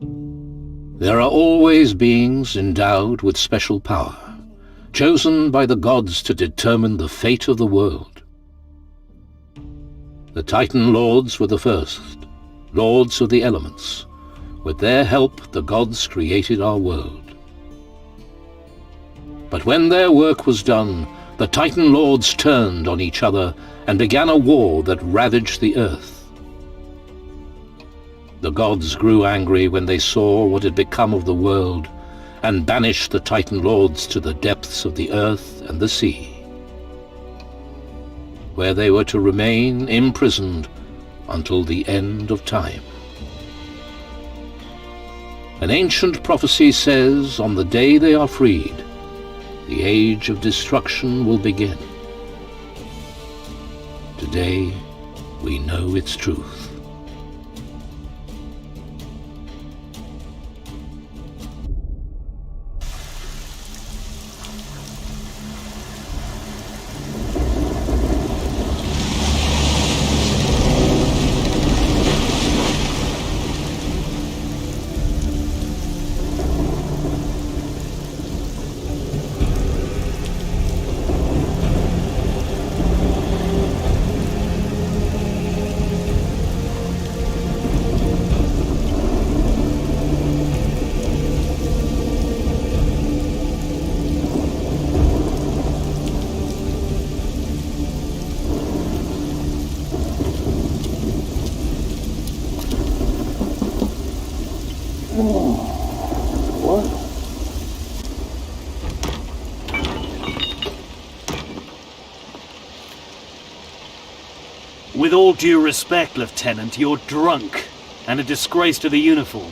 There are always beings endowed with special power, chosen by the gods to determine the fate of the world. The Titan Lords were the first, lords of the elements. With their help, the gods created our world. But when their work was done, the Titan Lords turned on each other and began a war that ravaged the earth. The gods grew angry when they saw what had become of the world, and banished the Titan Lords to the depths of the earth and the sea, where they were to remain imprisoned until the end of time. An ancient prophecy says, on the day they are freed, the age of destruction will begin. Today, we know its truth. With all due respect, Lieutenant, you're drunk and a disgrace to the uniform.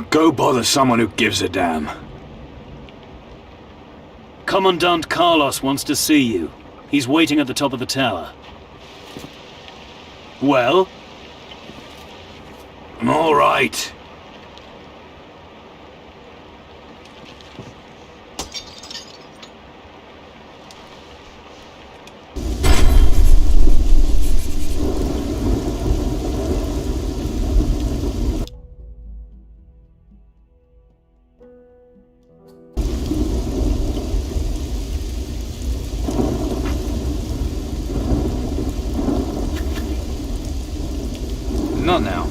Go bother someone who gives a damn. Commandant Archolos wants to see you. He's waiting at the top of the tower. Well? I'm all right. Not now.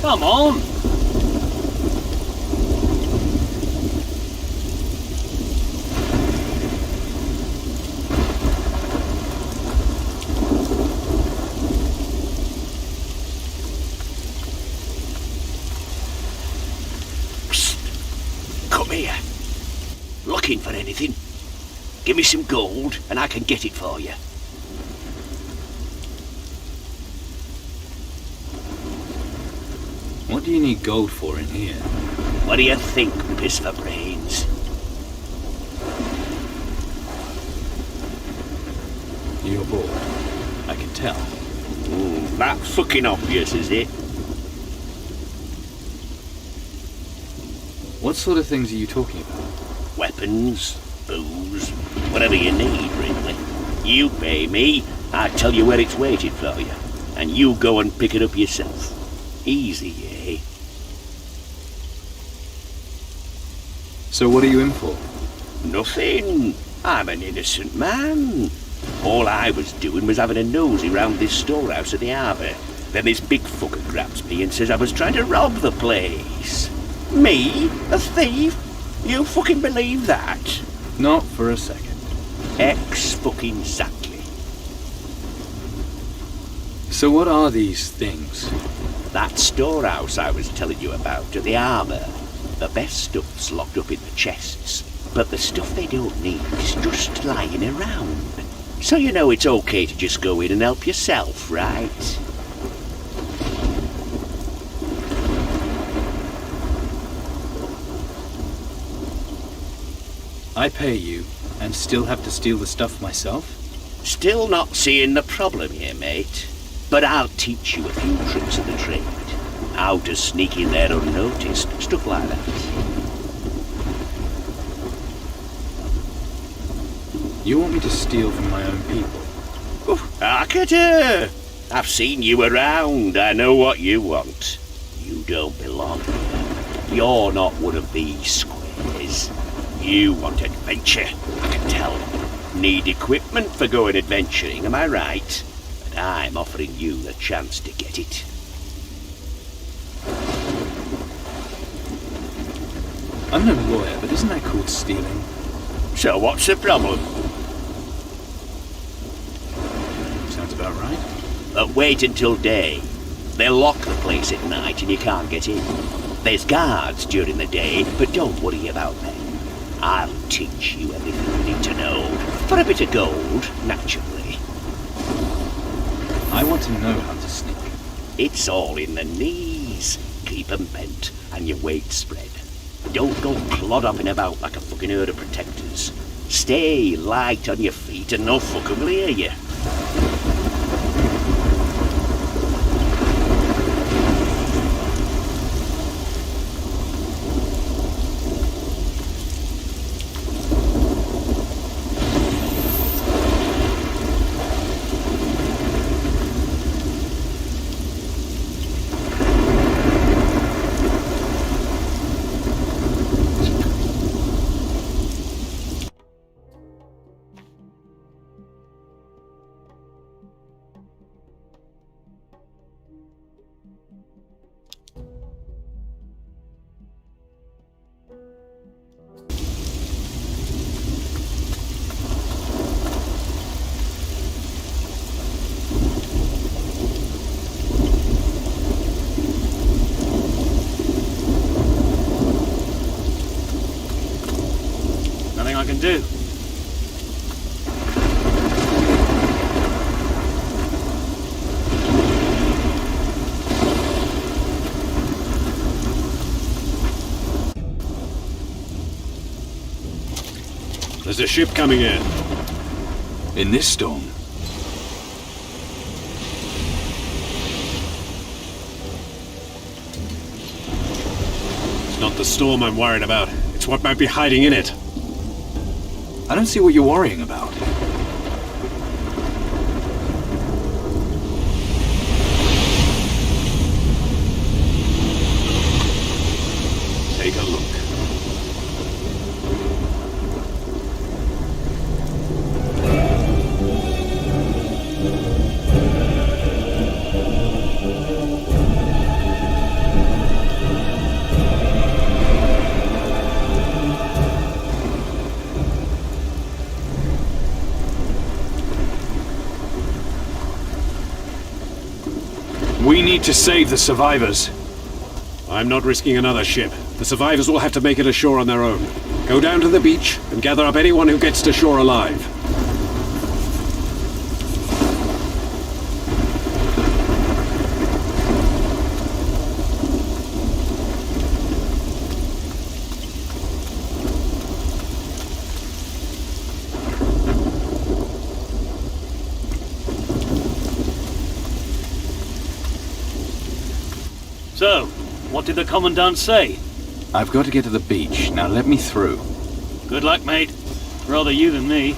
Come on! Psst. Come here. Looking for anything? Give me some gold and I can get it for you. What do you need gold for in here? What do you think, piss for brains? You're bored. I can tell. That fucking obvious, is it? What sort of things are you talking about? Weapons, booze, whatever you need, really. You pay me, I tell you where it's waiting for you, and you go and pick it up yourself. Easy, eh? So what are you in for? Nothing. I'm an innocent man. All I was doing was having a nosy round this storehouse at the harbour. Then this big fucker grabs me and says I was trying to rob the place. Me? A thief? You fucking believe that? Not for a second. Ex-fucking-zactly. So what are these things? That storehouse I was telling you about at the arbour. The best stuff's locked up in the chests, but the stuff they don't need is just lying around. So you know it's okay to just go in and help yourself, right? I pay you, and still have to steal the stuff myself? Still not seeing the problem here, mate. But I'll teach you a few tricks of the trade. How to sneak in there unnoticed, stuff like that. You want me to steal from my own people? Hark at her! I've seen you around. I know what you want. You don't belong here. You're not one of these squares. You want adventure, I can tell. Need equipment for going adventuring, am I right? And I'm offering you the chance to get it. I'm no lawyer, but isn't that called stealing? So what's the problem? Sounds about right. But wait until day. They'll lock the place at night and you can't get in. There's guards during the day, but don't worry about them. I'll teach you everything you need to know. For a bit of gold, naturally. I want to know how to sneak. It's all in the knees. Keep 'em bent and your weight spread. Don't go clod-hopping about like a fucking herd of protectors. Stay light on your feet and no fucker will hear you. Nothing I can do. There's a ship coming in. In this storm? It's not the storm I'm worried about. It's what might be hiding in it. I don't see what you're worrying about. Take a look. We need to save the survivors. I'm not risking another ship. The survivors will have to make it ashore on their own. Go down to the beach and gather up anyone who gets to shore alive. So, what did the Commandant say? I've got to get to the beach. Now let me through. Good luck, mate. Rather you than me.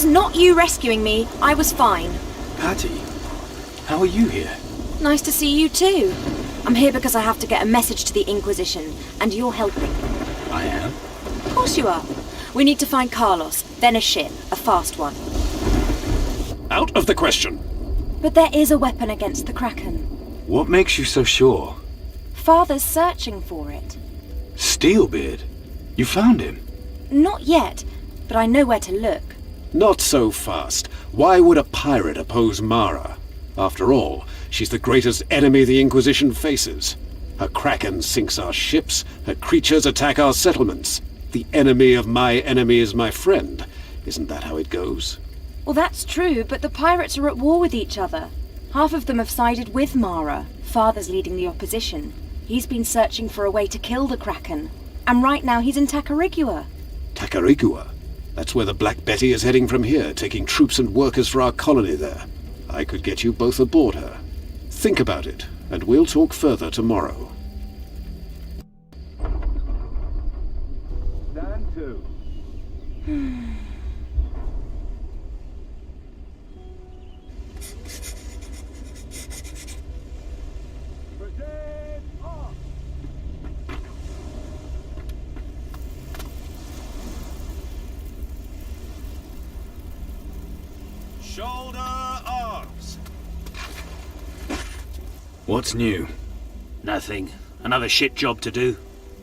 was not you rescuing me. I was fine. Patty, how are you here? Nice to see you too. I'm here because I have to get a message to the Inquisition, and you're helping. I am. Of course you are. We need to find Carlos, then a ship, a fast one. Out of the question. But there is a weapon against the Kraken. What makes you so sure? Father's searching for it. Steelbeard? You found him? Not yet, but I know where to look. Not so fast. Why would a pirate oppose Mara? After all, she's the greatest enemy the Inquisition faces. Her kraken sinks our ships, her creatures attack our settlements. The enemy of my enemy is my friend. Isn't that how it goes? Well, that's true, but the pirates are at war with each other. Half of them have sided with Mara. Father's leading the opposition. He's been searching for a way to kill the Kraken. And right now he's in Tacarigua. Tacarigua? That's where the Black Betty is heading from here, taking troops and workers for our colony there. I could get you both aboard her. Think about it, and we'll talk further tomorrow. Stand to. Shoulder arms! What's new? Nothing. Another shit job to do.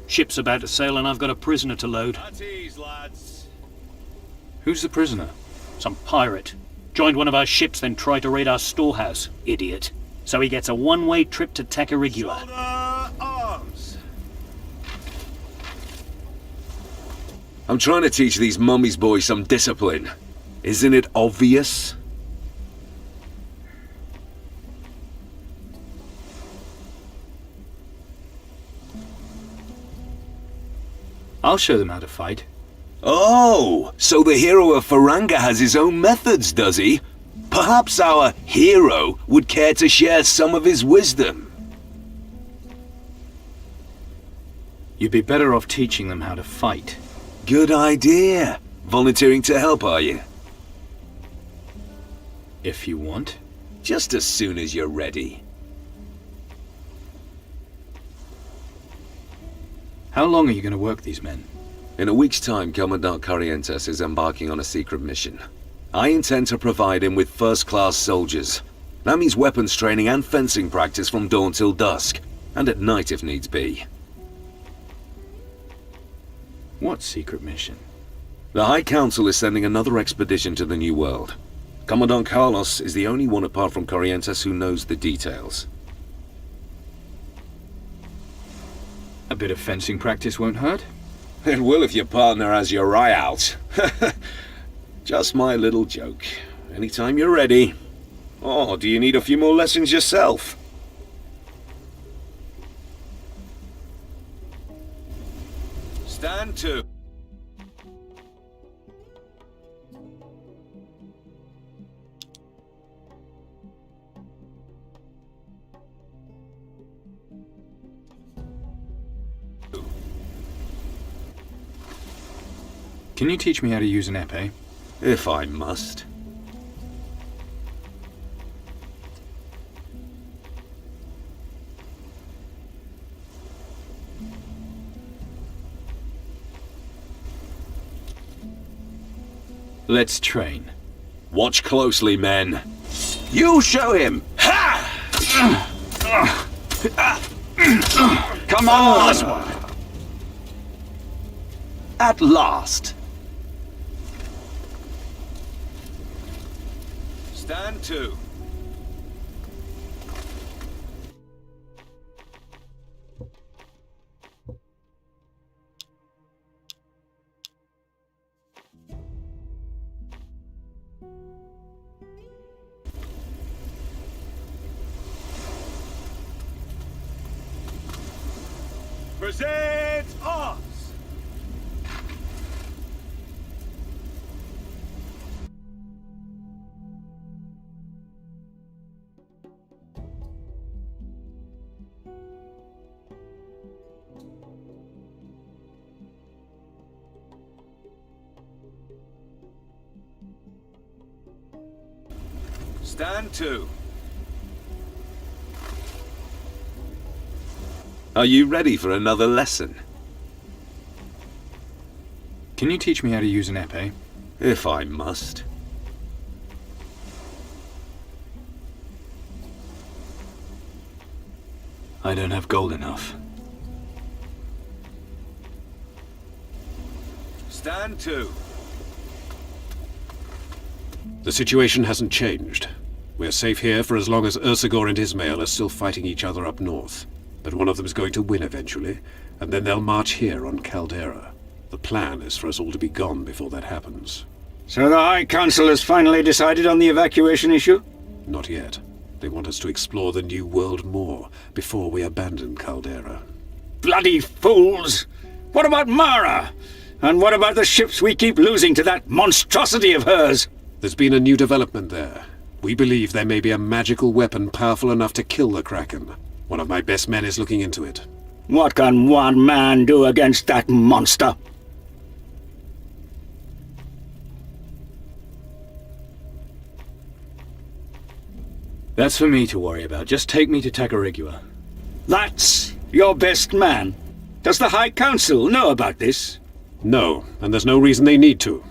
Ship's about to sail and I've got a prisoner to load. At ease, lads. Who's the prisoner? Some pirate. Joined one of our ships, then tried to raid our storehouse. Idiot. So he gets a one-way trip to Tacarigua. Shoulder arms! I'm trying to teach these mummy's boys some discipline. Isn't it obvious? I'll show them how to fight. Oh, so the hero of Faranga has his own methods, does he? Perhaps our hero would care to share some of his wisdom. You'd be better off teaching them how to fight. Good idea. Volunteering to help, are you? If you want. Just as soon as you're ready. How long are you going to work these men? In a week's time, Commandant Corrientes is embarking on a secret mission. I intend to provide him with first-class soldiers. That means weapons training and fencing practice from dawn till dusk, and at night if needs be. What secret mission? The High Council is sending another expedition to the New World. Commandant Carlos is the only one apart from Corrientes who knows the details. A bit of fencing practice won't hurt. It will if your partner has your eye out. Just my little joke. Anytime you're ready. Oh, do you need a few more lessons yourself? Stand to. Can you teach me how to use an epee? If I must. Let's train. Watch closely, men. You show him! Come on! At last! Stand to. Present arms! Stand to. Are you ready for another lesson? Can you teach me how to use an epee? If I must. I don't have gold enough. Stand to. The situation hasn't changed. We're safe here for as long as Ursagor and Ismail are still fighting each other up north. But one of them's going to win eventually, and then they'll march here on Caldera. The plan is for us all to be gone before that happens. So the High Council has finally decided on the evacuation issue? Not yet. They want us to explore the New World more before we abandon Caldera. Bloody fools! What about Mara? And what about the ships we keep losing to that monstrosity of hers? There's been a new development there. We believe there may be a magical weapon powerful enough to kill the Kraken. One of my best men is looking into it. What can one man do against that monster? That's for me to worry about. Just take me to Tacarigua. That's your best man? Does the High Council know about this? No, and there's no reason they need to.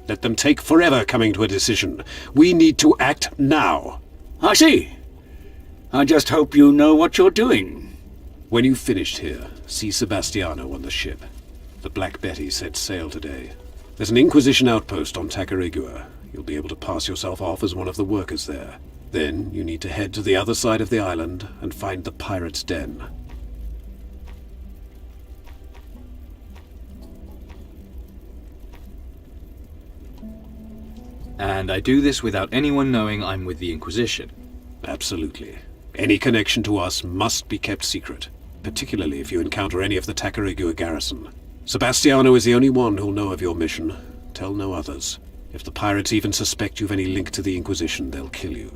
Let them take forever coming to a decision. We need to act now. I see. I just hope you know what you're doing. When you've finished here, see Sebastiano on the ship. The Black Betty set sail today. There's an Inquisition outpost on Tacarigua. You'll be able to pass yourself off as one of the workers there. Then you need to head to the other side of the island and find the pirate's den. And I do this without anyone knowing I'm with the Inquisition. Absolutely. Any connection to us must be kept secret, particularly if you encounter any of the Tacarigua garrison. Sebastiano is the only one who'll know of your mission. Tell no others. If the pirates even suspect you've any link to the Inquisition, they'll kill you.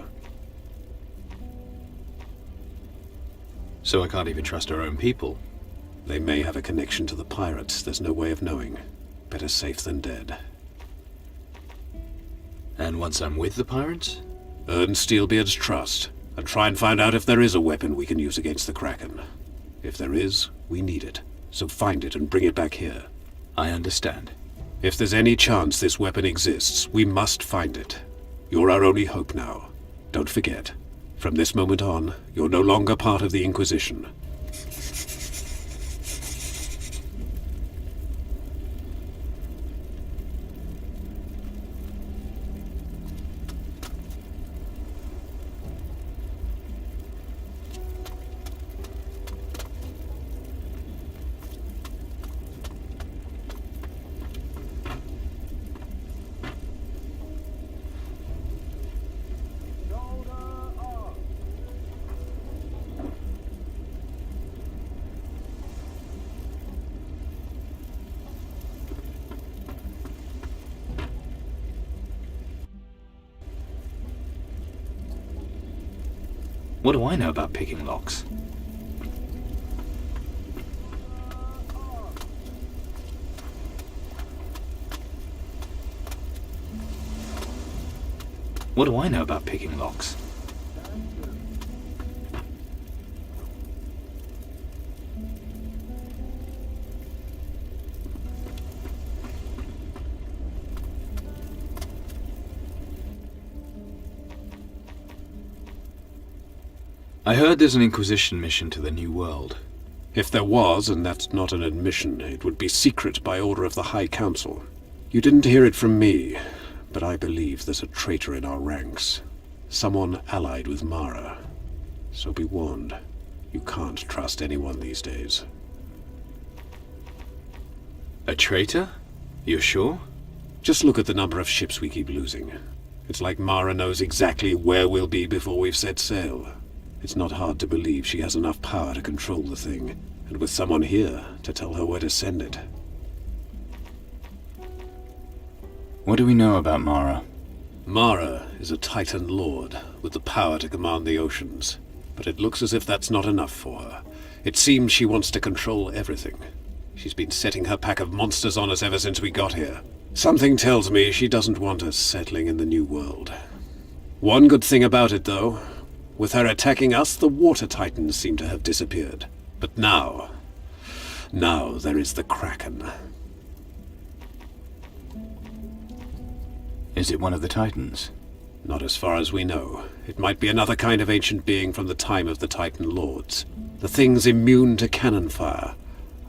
So I can't even trust our own people. They may have a connection to the pirates. There's no way of knowing. Better safe than dead. And once I'm with the pirates? Earn Steelbeard's trust, and try and find out if there is a weapon we can use against the Kraken. If there is, we need it. So find it and bring it back here. I understand. If there's any chance this weapon exists, we must find it. You're our only hope now. Don't forget, from this moment on, you're no longer part of the Inquisition. What do I know about picking locks? What do I know about picking locks? I heard there's an Inquisition mission to the New World. If there was, and that's not an admission, it would be secret by order of the High Council. You didn't hear it from me, but I believe there's a traitor in our ranks. Someone allied with Mara. So be warned. You can't trust anyone these days. A traitor? You're sure? Just look at the number of ships we keep losing. It's like Mara knows exactly where we'll be before we've set sail. It's not hard to believe she has enough power to control the thing, and with someone here to tell her where to send it. What do we know about Mara? Mara is a Titan Lord with the power to command the oceans, but it looks as if that's not enough for her. It seems she wants to control everything. She's been setting her pack of monsters on us ever since we got here. Something tells me she doesn't want us settling in the New World. One good thing about it, though. With her attacking us, the water titans seem to have disappeared. But now there is the Kraken. Is it one of the Titans? Not as far as we know. It might be another kind of ancient being from the time of the Titan Lords. The thing's immune to cannon fire.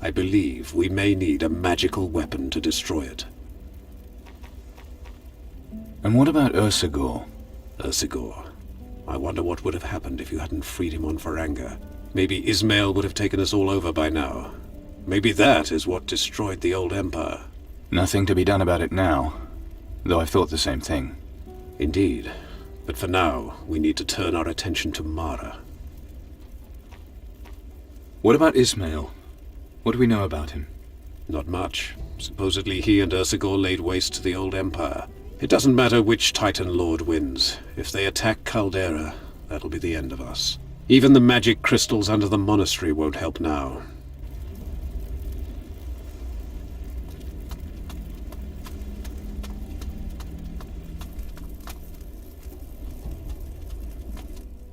I believe we may need a magical weapon to destroy it. And what about Ursagor? Ursagor. I wonder what would have happened if you hadn't freed him on Faranga. Maybe Ismail would have taken us all over by now. Maybe that is what destroyed the old empire. Nothing to be done about it now, though I thought the same thing. Indeed. But for now, we need to turn our attention to Mara. What about Ismail? What do we know about him? Not much. Supposedly he and Ursagor laid waste to the old empire. It doesn't matter which Titan Lord wins. If they attack Caldera, that'll be the end of us. Even the magic crystals under the monastery won't help now.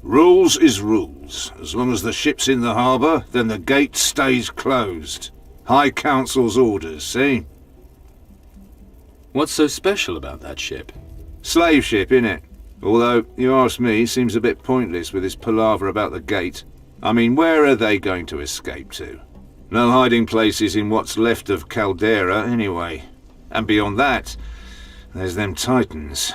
Rules is rules. As long as the ship's in the harbour, then the gate stays closed. High Council's orders, see? What's so special about that ship? Slave ship, innit? Although, you ask me, seems a bit pointless with this palaver about the gate. I mean, where are they going to escape to? No hiding places in what's left of Caldera, anyway. And beyond that, there's them Titans.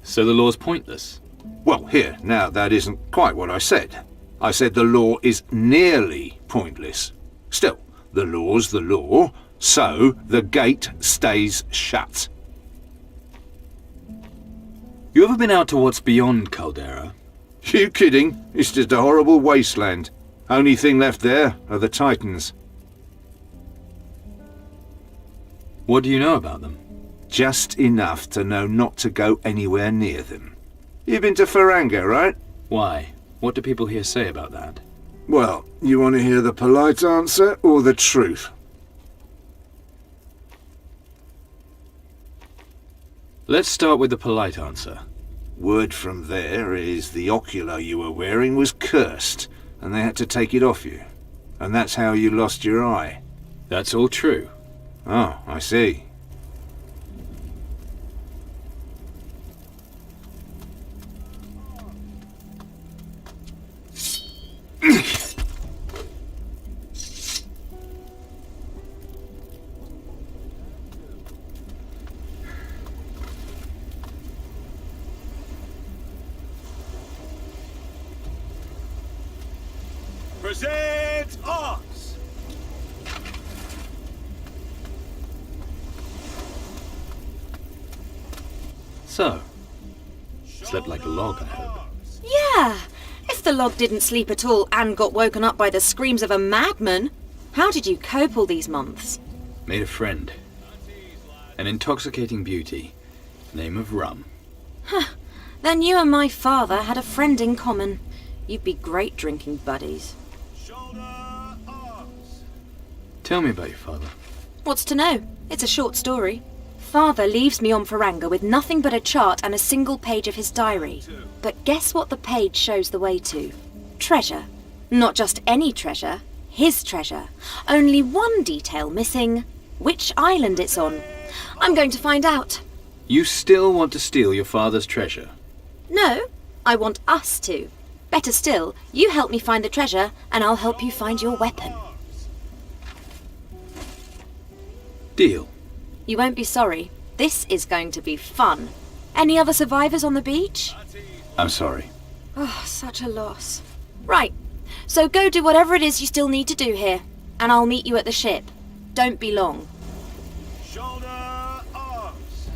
So the law's pointless? Well, here, now that isn't quite what I said. I said the law is nearly pointless. Still, the law's the law, so the gate stays shut. You ever been out to what's beyond Caldera? You kidding? It's just a horrible wasteland. Only thing left there are the Titans. What do you know about them? Just enough to know not to go anywhere near them. You've been to Faranga, right? Why? What do people here say about that? Well, you want to hear the polite answer or the truth? Let's start with the polite answer. Word from there is the ocular you were wearing was cursed, and they had to take it off you. And that's how you lost your eye. That's all true. Oh, I see. Present arms! So, slept like a log, I hope. Yeah! If the log didn't sleep at all and got woken up by the screams of a madman, how did you cope all these months? Made a friend. An intoxicating beauty. Name of Rum. Then you and my father had a friend in common. You'd be great drinking buddies. Tell me about your father. What's to know? It's a short story. Father leaves me on Faranga with nothing but a chart and a single page of his diary. But guess what the page shows the way to? Treasure. Not just any treasure, his treasure. Only one detail missing. Which island it's on. I'm going to find out. You still want to steal your father's treasure? No, I want us to. Better still, you help me find the treasure and I'll help you find your weapon. Deal. You won't be sorry. This is going to be fun. Any other survivors on the beach? I'm sorry. Oh, such a loss. Right, so go do whatever it is you still need to do here, and I'll meet you at the ship. Don't be long. Shoulder arms!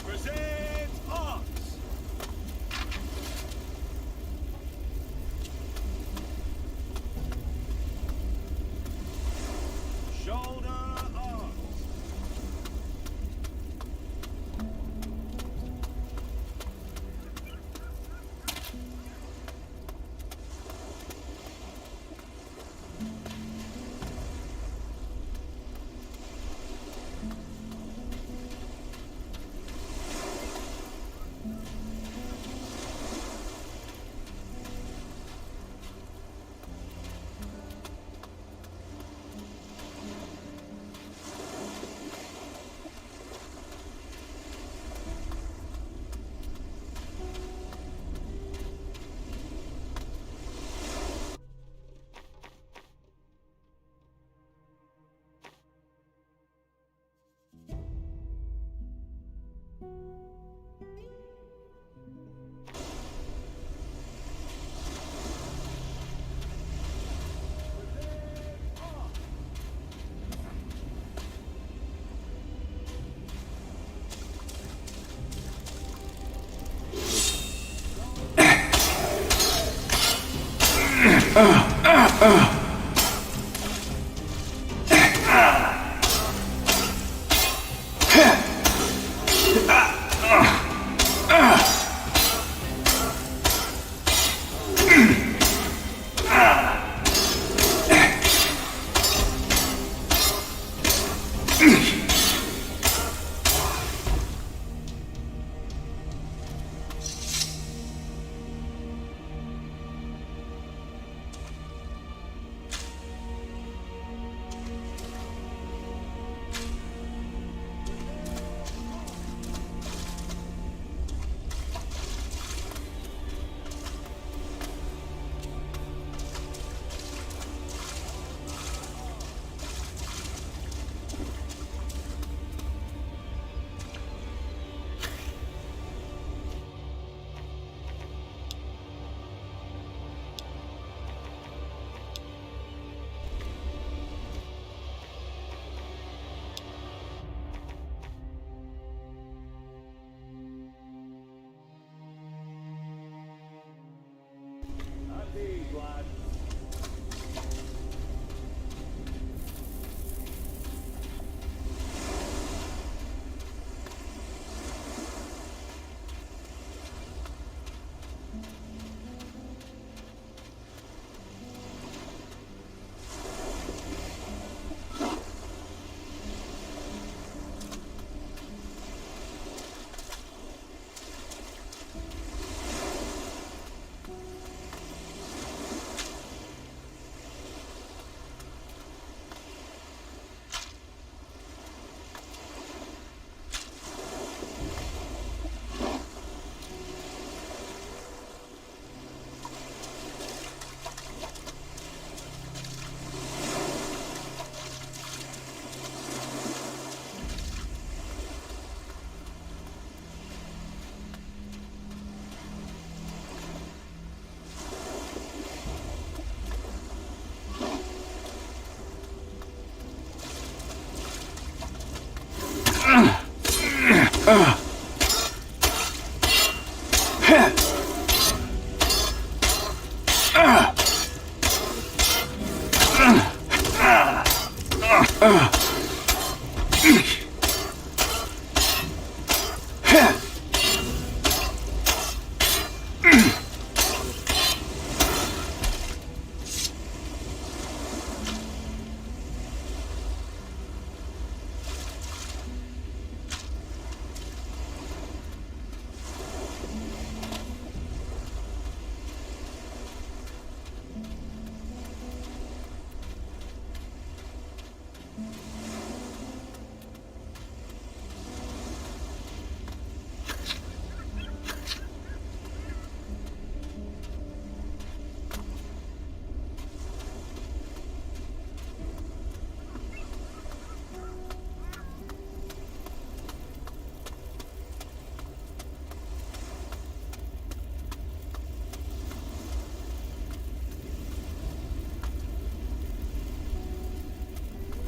Present arms!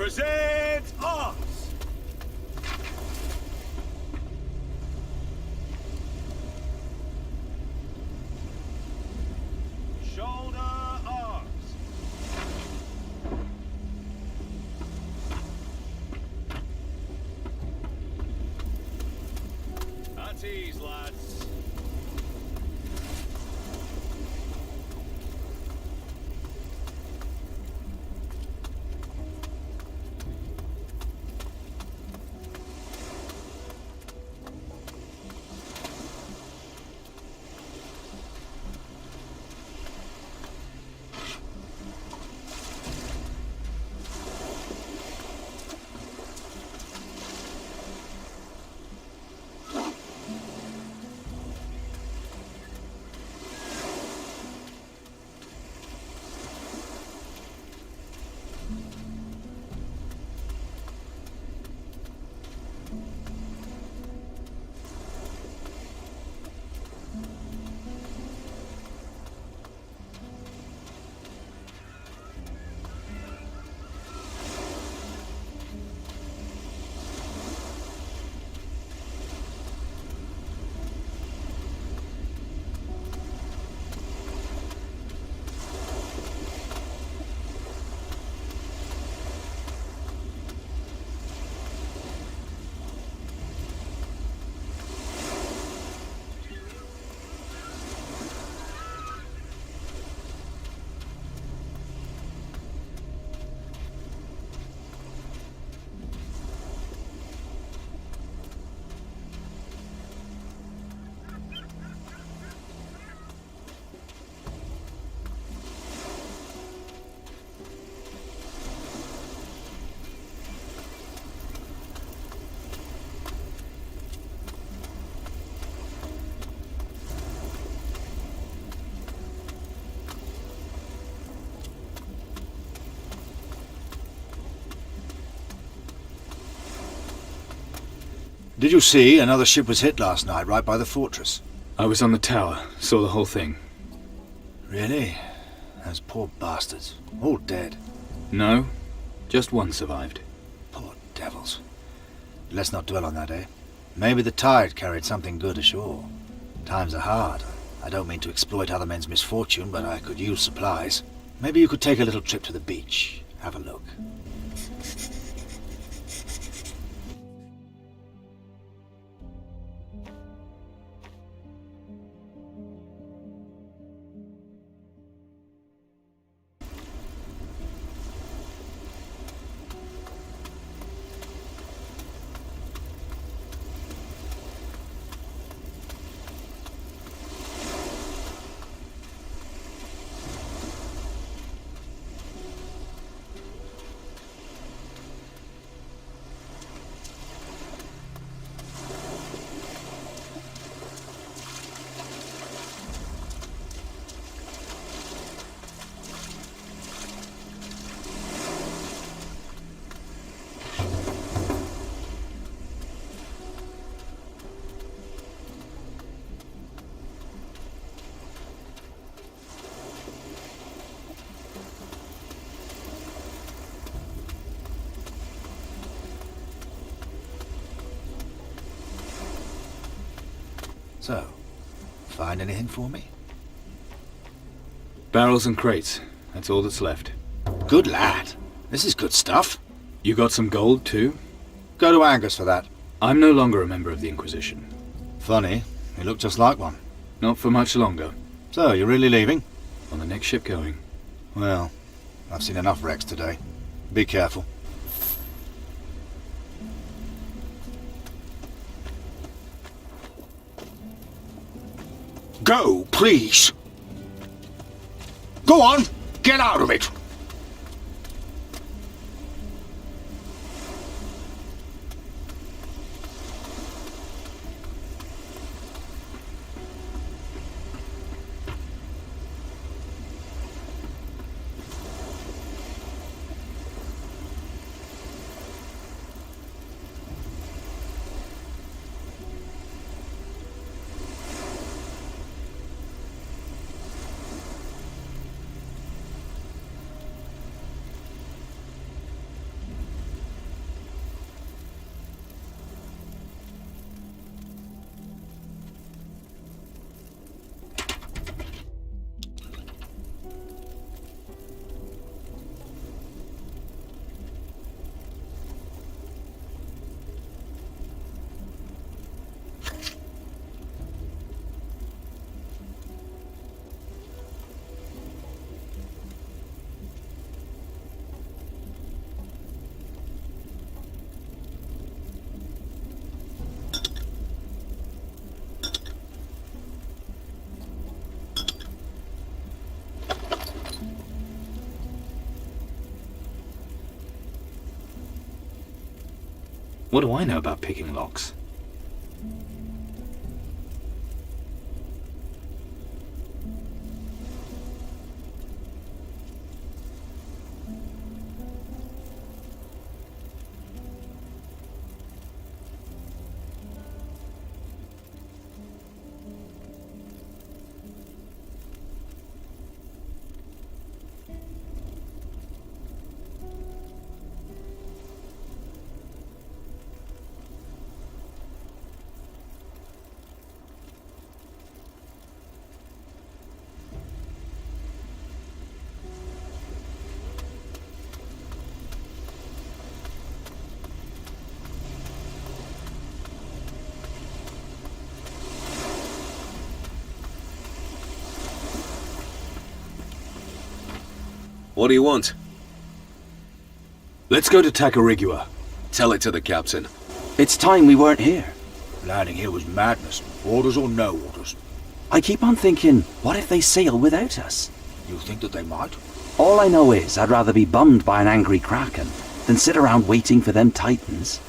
Present arms! Shoulder arms! At ease, lads. Did you see another ship was hit last night right by the fortress? I was on the tower, saw the whole thing. Really? Those poor bastards. All dead. No, just one survived. Poor devils. Let's not dwell on that, eh? Maybe the tide carried something good ashore. Times are hard. I don't mean to exploit other men's misfortune, but I could use supplies. Maybe you could take a little trip to the beach. Have a look. So, find anything for me? Barrels and crates. That's all that's left. Good lad. This is good stuff. You got some gold, too? Go to Angus for that. I'm no longer a member of the Inquisition. Funny. You look just like one. Not for much longer. So, you're really leaving? On the next ship going. Well, I've seen enough wrecks today. Be careful. Go, please! Go on! Get out of it! What do I know about picking locks? What do you want? Let's go to Tacarigua. Tell it to the captain. It's time we weren't here. Landing here was madness. Orders or no orders. I keep on thinking, what if they sail without us? You think that they might? All I know is I'd rather be bummed by an angry kraken than sit around waiting for them titans.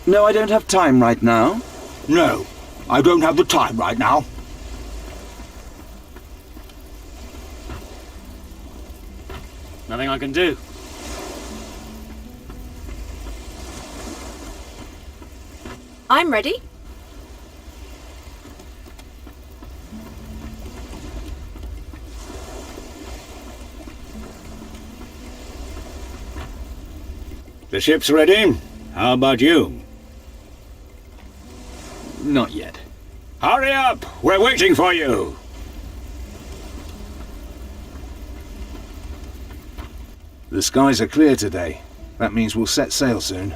No, I don't have time right now. No, I don't have the time right now. Nothing I can do. I'm ready. The ship's ready. How about you? Not yet. Hurry up! We're waiting for you! The skies are clear today. That means we'll set sail soon.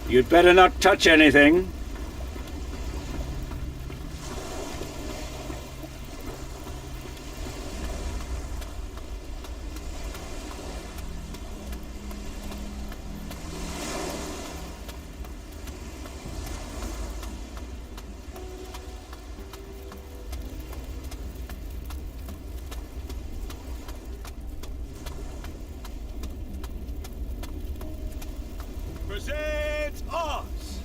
You'd better not touch anything. Present us!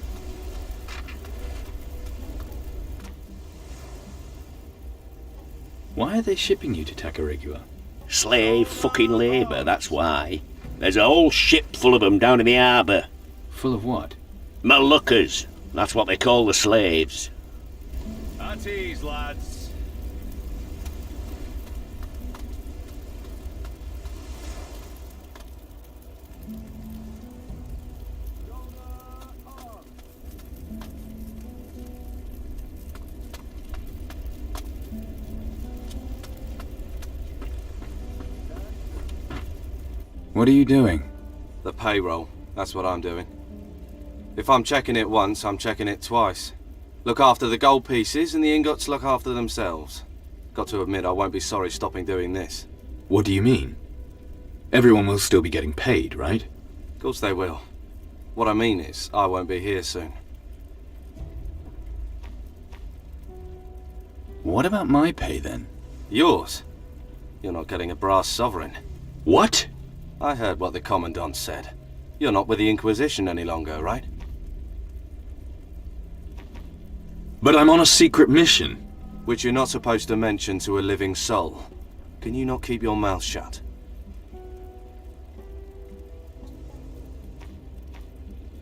Why are they shipping you to Tacarigua? Slave fucking labour, that's why. There's a whole ship full of them down in the harbour. Full of what? Moluccas. That's what they call the slaves. At ease, lads. What are you doing? The payroll. That's what I'm doing. If I'm checking it once, I'm checking it twice. Look after the gold pieces, and the ingots look after themselves. Got to admit, I won't be sorry stopping doing this. What do you mean? Everyone will still be getting paid, right? Of course they will. What I mean is, I won't be here soon. What about my pay, then? Yours? You're not getting a brass sovereign. What? I heard what the Commandant said. You're not with the Inquisition any longer, right? But I'm on a secret mission. Which you're not supposed to mention to a living soul. Can you not keep your mouth shut?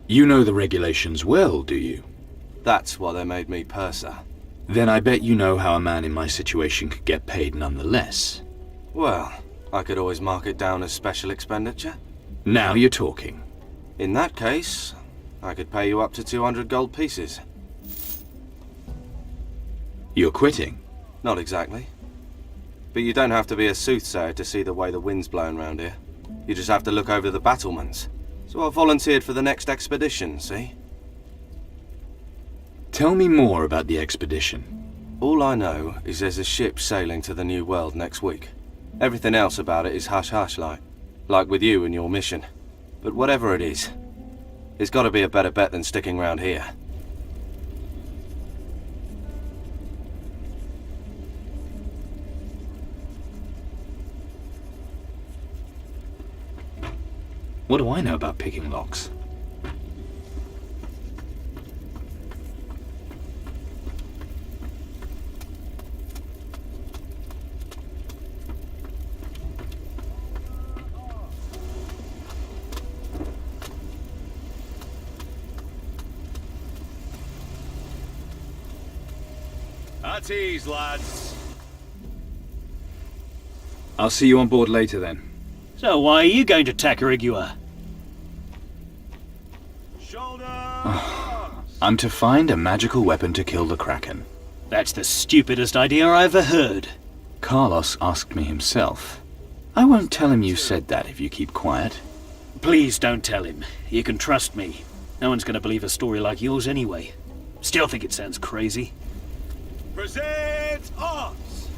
You know the regulations well, do you? That's why they made me purser. Then I bet you know how a man in my situation could get paid nonetheless. Well, I could always mark it down as special expenditure. Now you're talking. In that case, I could pay you up to 200 gold pieces. You're quitting? Not exactly. But you don't have to be a soothsayer to see the way the wind's blowing round here. You just have to look over the battlements. So I volunteered for the next expedition, see? Tell me more about the expedition. All I know is there's a ship sailing to the New World next week. Everything else about it is hush-hush like with you and your mission. But whatever it is, it's got to be a better bet than sticking around here. What do I know about picking locks? At ease, lads. I'll see you on board later then. So why are you going to Tacarigua? Shoulder. I'm to find a magical weapon to kill the Kraken. That's the stupidest idea I ever heard. Carlos asked me himself. I won't tell him you said that if you keep quiet. Please don't tell him. You can trust me. No one's going to believe a story like yours anyway. Still think it sounds crazy. Present us.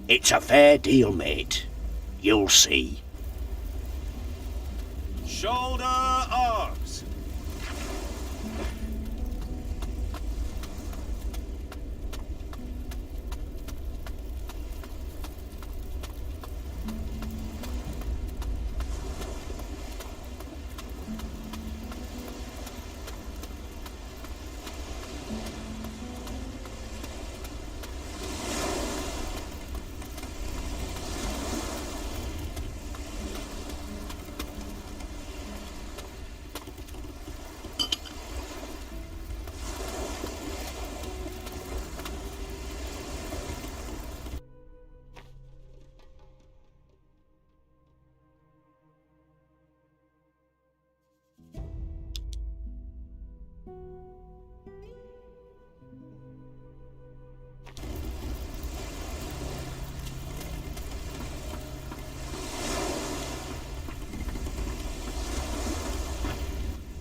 It's a fair deal, mate. You'll see. Shoulder arms.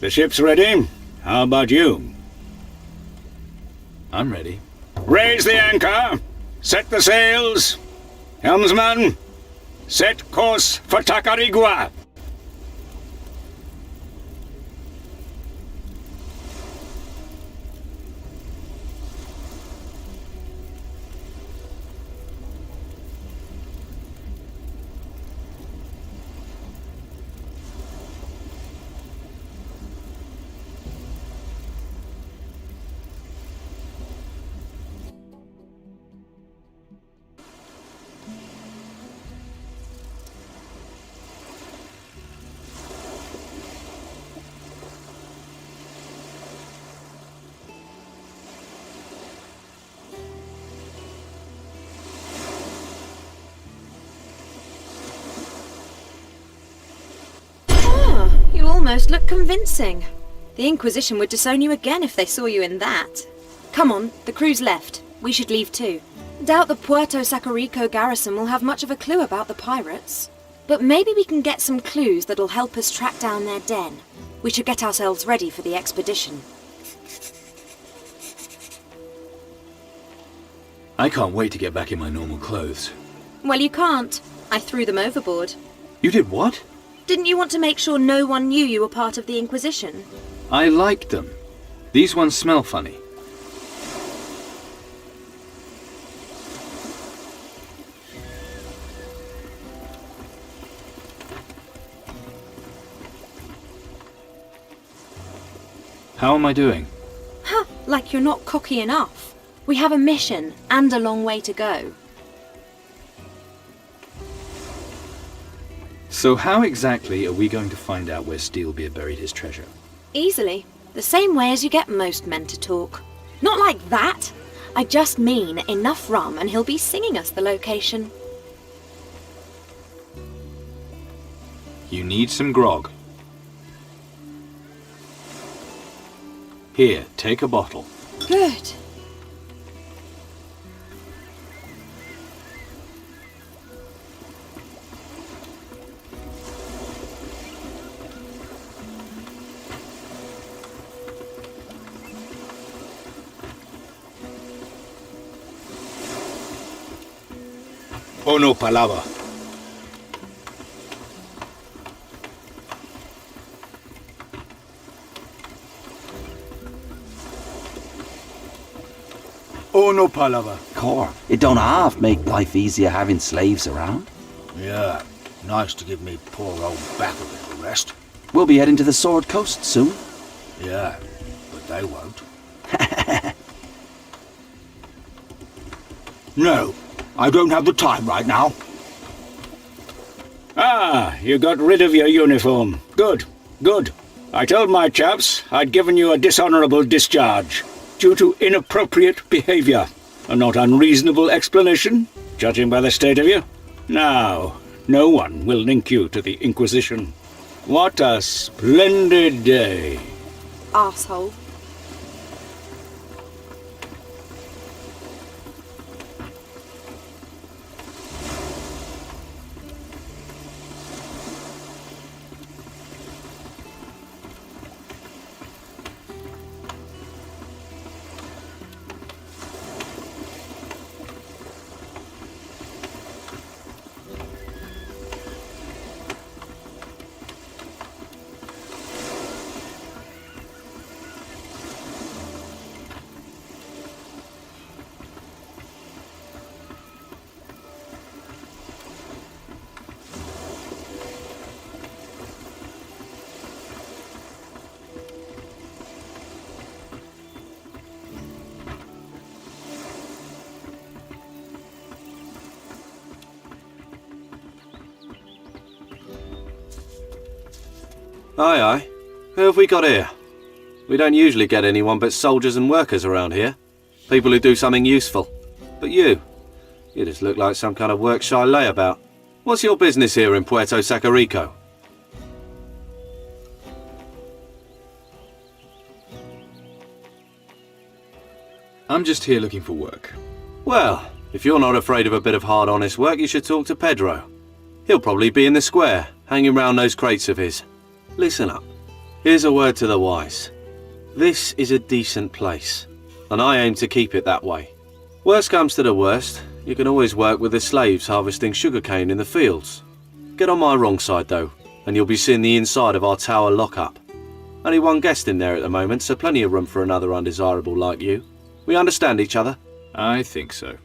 The ship's ready. How about you? I'm ready. Raise the anchor. Set the sails. Helmsman, set course for Tacarigua. You almost look convincing. The Inquisition would disown you again if they saw you in that. Come on, the crew's left. We should leave too. Doubt the Puerto Sacarico garrison will have much of a clue about the pirates. But maybe we can get some clues that'll help us track down their den. We should get ourselves ready for the expedition. I can't wait to get back in my normal clothes. Well, you can't. I threw them overboard. You did what? Didn't you want to make sure no one knew you were part of the Inquisition? I liked them. These ones smell funny. How am I doing? Huh, like you're not cocky enough. We have a mission and a long way to go. So how exactly are we going to find out where Steelbeard buried his treasure? Easily. The same way as you get most men to talk. Not like that. I just mean enough rum and he'll be singing us the location. You need some grog. Here, take a bottle. Good. Oh no, palava. Oh no, palava. Cor, it don't half make life easier having slaves around. Yeah, nice to give me poor old back a little rest. We'll be heading to the Sword Coast soon. Yeah, but they won't. No, I don't have the time right now. Ah, you got rid of your uniform. Good, good. I told my chaps I'd given you a dishonorable discharge due to inappropriate behavior. A not unreasonable explanation, judging by the state of you. Now, no one will link you to the Inquisition. What a splendid day. Arsehole. Aye, aye. Who have we got here? We don't usually get anyone but soldiers and workers around here. People who do something useful. But you just look like some kind of work-shy layabout. What's your business here in Puerto Sacarico? I'm just here looking for work. Well, if you're not afraid of a bit of hard, honest work, you should talk to Pedro. He'll probably be in the square, hanging round those crates of his. Listen up. Here's a word to the wise. This is a decent place, and I aim to keep it that way. Worst comes to the worst, you can always work with the slaves harvesting sugarcane in the fields. Get on my wrong side though, and you'll be seeing the inside of our tower lockup. Only one guest in there at the moment, so plenty of room for another undesirable like you. We understand each other? I think so.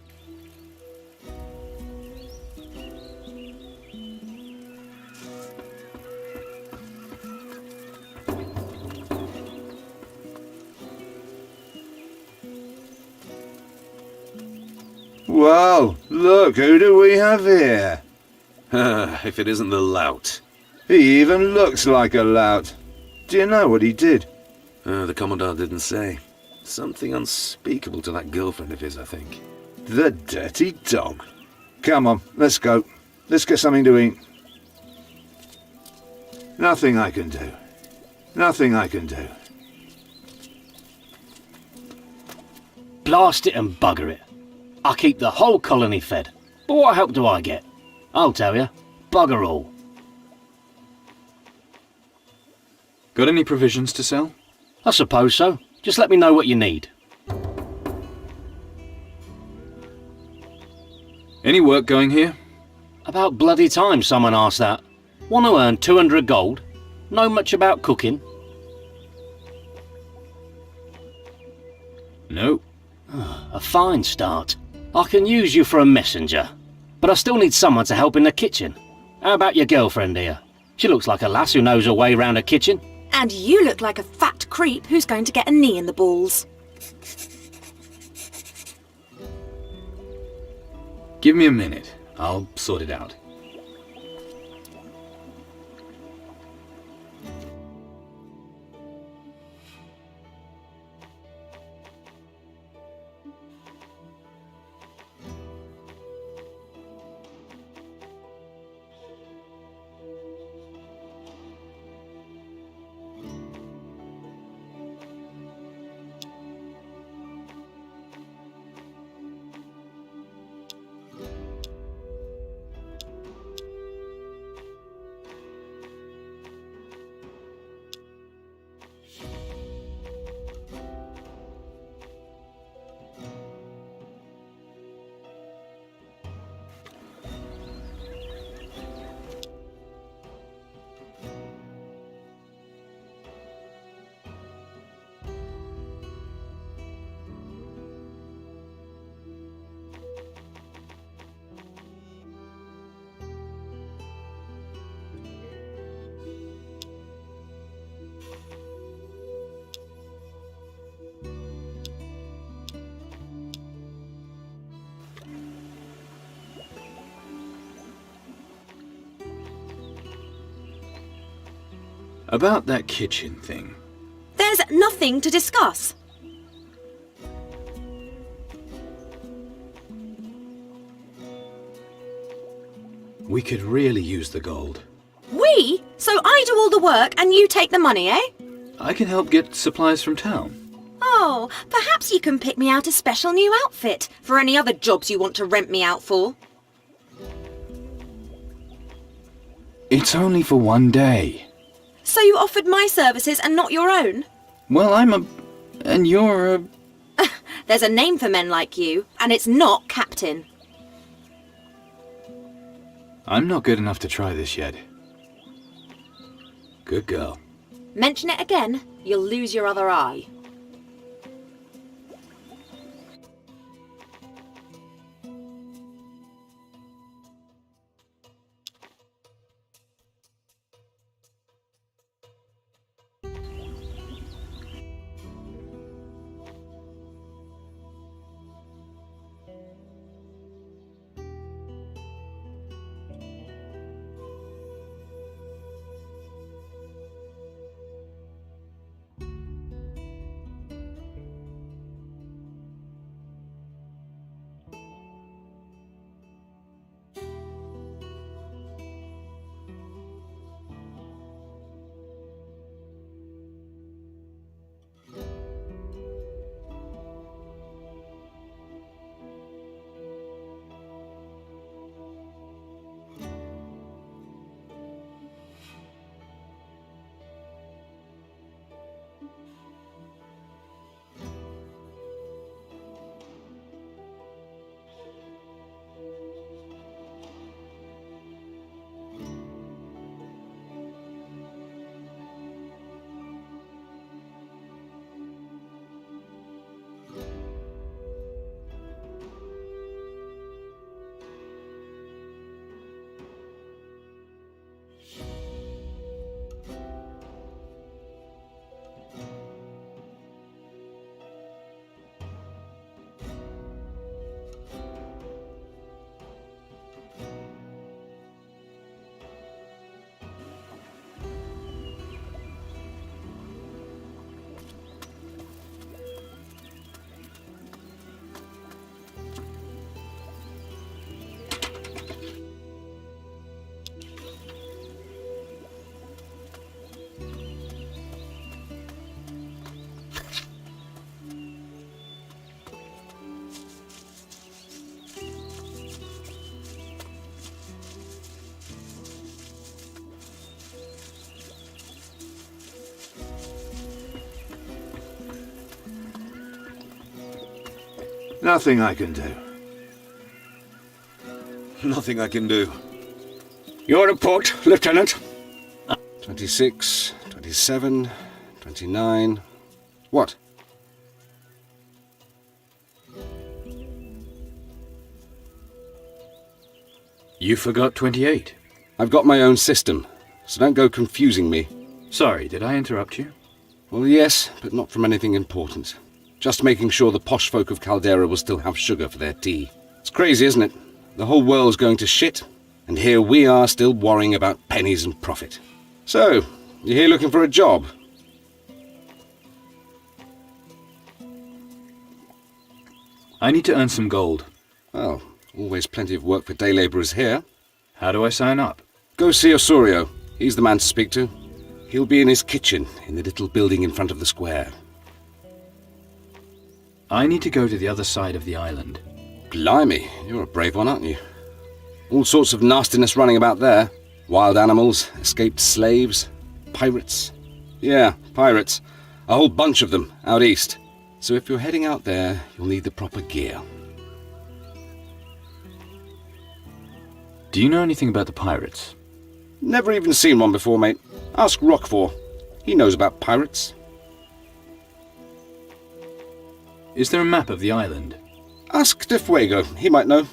Well, look, who do we have here? If it isn't the lout. He even looks like a lout. Do you know what he did? The Commandant didn't say. Something unspeakable to that girlfriend of his, I think. The dirty dog. Come on, let's go. Let's get something to eat. Nothing I can do. Nothing I can do. Blast it and bugger it. I keep the whole colony fed. But what help do I get? I'll tell you. Bugger all. Got any provisions to sell? I suppose so. Just let me know what you need. Any work going here? About bloody time someone asked that. Want to earn 200 gold? Know much about cooking? No. A fine start. I can use you for a messenger. But I still need someone to help in the kitchen. How about your girlfriend here? She looks like a lass who knows her way round a kitchen. And you look like a fat creep who's going to get a knee in the balls. Give me a minute. I'll sort it out. About that kitchen thing. There's nothing to discuss. We could really use the gold. We? So I do all the work and you take the money, eh? I can help get supplies from town. Oh, perhaps you can pick me out a special new outfit for any other jobs you want to rent me out for. It's only for one day. So you offered my services and not your own? Well, and you're a... There's a name for men like you, and it's not Captain. I'm not good enough to try this yet. Good girl. Mention it again, you'll lose your other eye. Nothing I can do. Nothing I can do. Your report, Lieutenant. 26, 27, 29... What? You forgot 28. I've got my own system, so don't go confusing me. Sorry, did I interrupt you? Well, yes, but not from anything important. Just making sure the posh folk of Caldera will still have sugar for their tea. It's crazy, isn't it? The whole world's going to shit, and here we are still worrying about pennies and profit. So, you're here looking for a job? I need to earn some gold. Well, always plenty of work for day labourers here. How do I sign up? Go see Osorio. He's the man to speak to. He'll be in his kitchen, in the little building in front of the square. I need to go to the other side of the island. Blimey, you're a brave one, aren't you? All sorts of nastiness running about there. Wild animals, escaped slaves, pirates. Yeah, pirates. A whole bunch of them, out east. So if you're heading out there, you'll need the proper gear. Do you know anything about the pirates? Never even seen one before, mate. Ask Roquefort. He knows about pirates. Is there a map of the island? Ask De Fuego. He might know.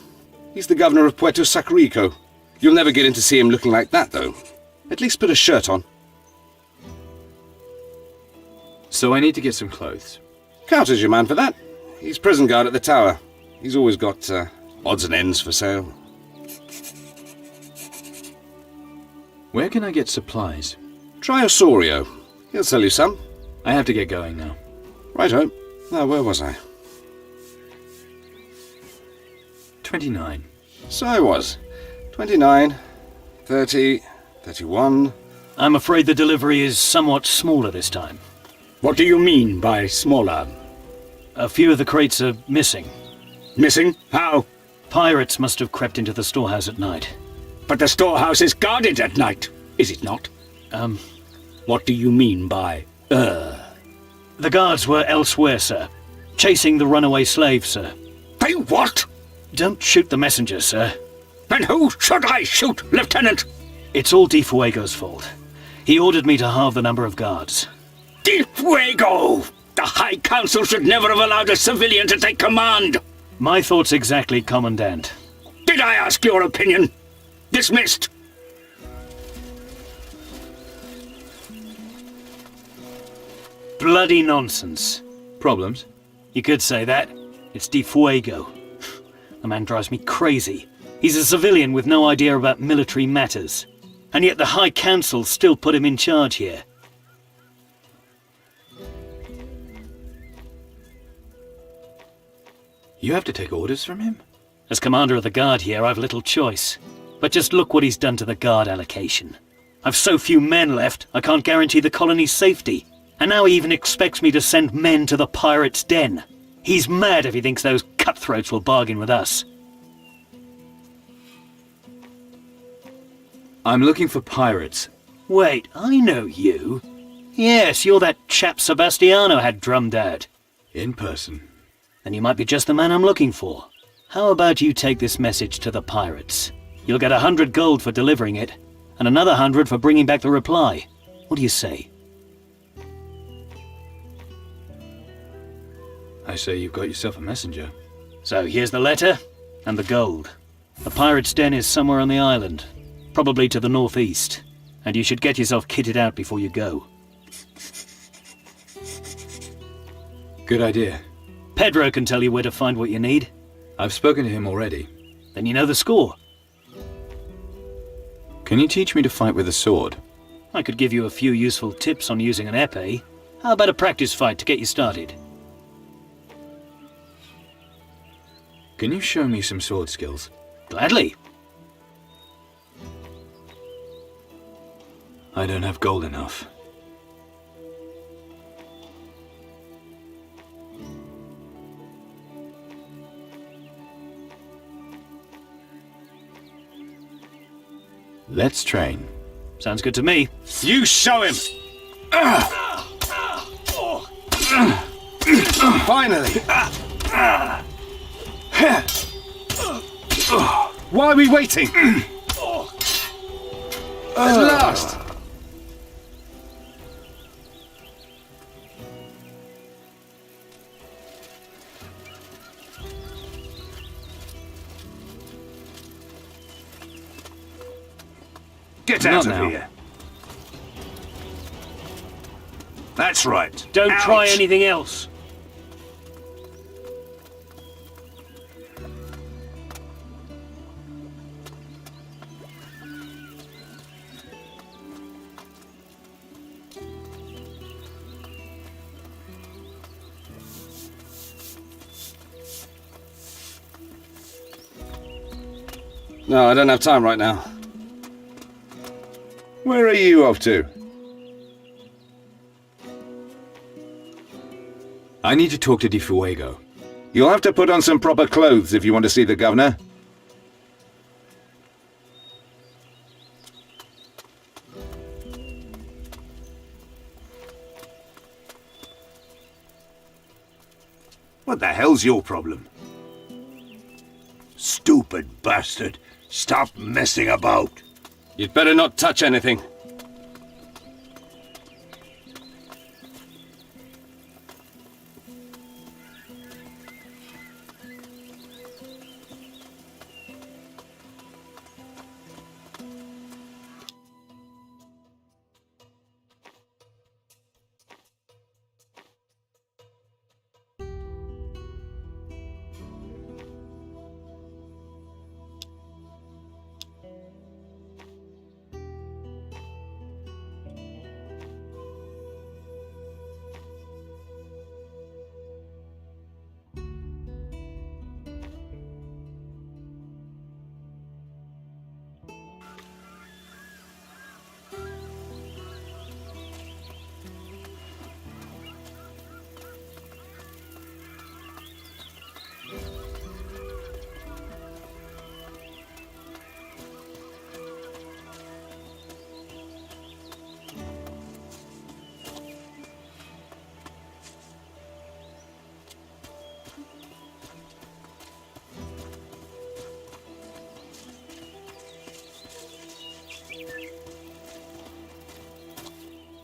He's the governor of Puerto Sacarico. You'll never get in to see him looking like that, though. At least put a shirt on. So I need to get some clothes. Carter's your man for that. He's prison guard at the tower. He's always got odds and ends for sale. Where can I get supplies? Try Osorio. He'll sell you some. I have to get going now. Righto. Now, where was I? 29. So I was. 29, 30, 31... I'm afraid the delivery is somewhat smaller this time. What do you mean by smaller? A few of the crates are missing. Missing? How? Pirates must have crept into the storehouse at night. But the storehouse is guarded at night, is it not? What do you mean by, The guards were elsewhere, sir. Chasing the runaway slaves, sir. They what? Don't shoot the messenger, sir. And who should I shoot, Lieutenant? It's all De Fuego's fault. He ordered me to halve the number of guards. De Fuego! The High Council should never have allowed a civilian to take command! My thoughts exactly, Commandant. Did I ask your opinion? Dismissed! Bloody nonsense. Problems? You could say that. It's De Fuego. The man drives me crazy. He's a civilian with no idea about military matters. And yet the High Council still put him in charge here. You have to take orders from him? As commander of the guard here, I've little choice. But just look what he's done to the guard allocation. I've so few men left, I can't guarantee the colony's safety. And now he even expects me to send men to the pirates' den. He's mad if he thinks those cutthroats will bargain with us. I'm looking for pirates. Wait, I know you. Yes, you're that chap Sebastiano had drummed out. In person. Then you might be just the man I'm looking for. How about you take this message to the pirates? You'll get 100 gold for delivering it, and another 100 for bringing back the reply. What do you say? I say you've got yourself a messenger. So here's the letter, and the gold. The pirates' den is somewhere on the island, probably to the northeast, and you should get yourself kitted out before you go. Good idea. Pedro can tell you where to find what you need. I've spoken to him already. Then you know the score. Can you teach me to fight with a sword? I could give you a few useful tips on using an épée. How about a practice fight to get you started? Can you show me some sword skills? Gladly. I don't have gold enough. Let's train. Sounds good to me. You show him! Finally! Why are we waiting? At last! Get out Not of now. here! That's right. Don't Out. try anything else. No, I don't have time right now. Where are you off to? I need to talk to Di Fuego. You'll have to put on some proper clothes if you want to see the governor. What the hell's your problem? Stupid bastard. Stop messing about. You'd better not touch anything.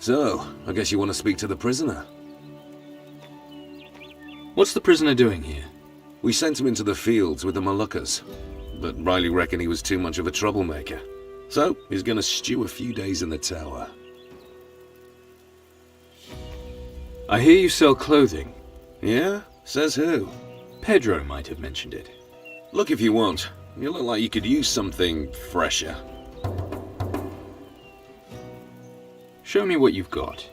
So, I guess you want to speak to the prisoner? What's the prisoner doing here? We sent him into the fields with the Moluccas, but Riley reckoned he was too much of a troublemaker. So, he's gonna stew a few days in the tower. I hear you sell clothing. Yeah? Says who? Pedro might have mentioned it. Look if you want. You look like you could use something fresher. Show me what you've got.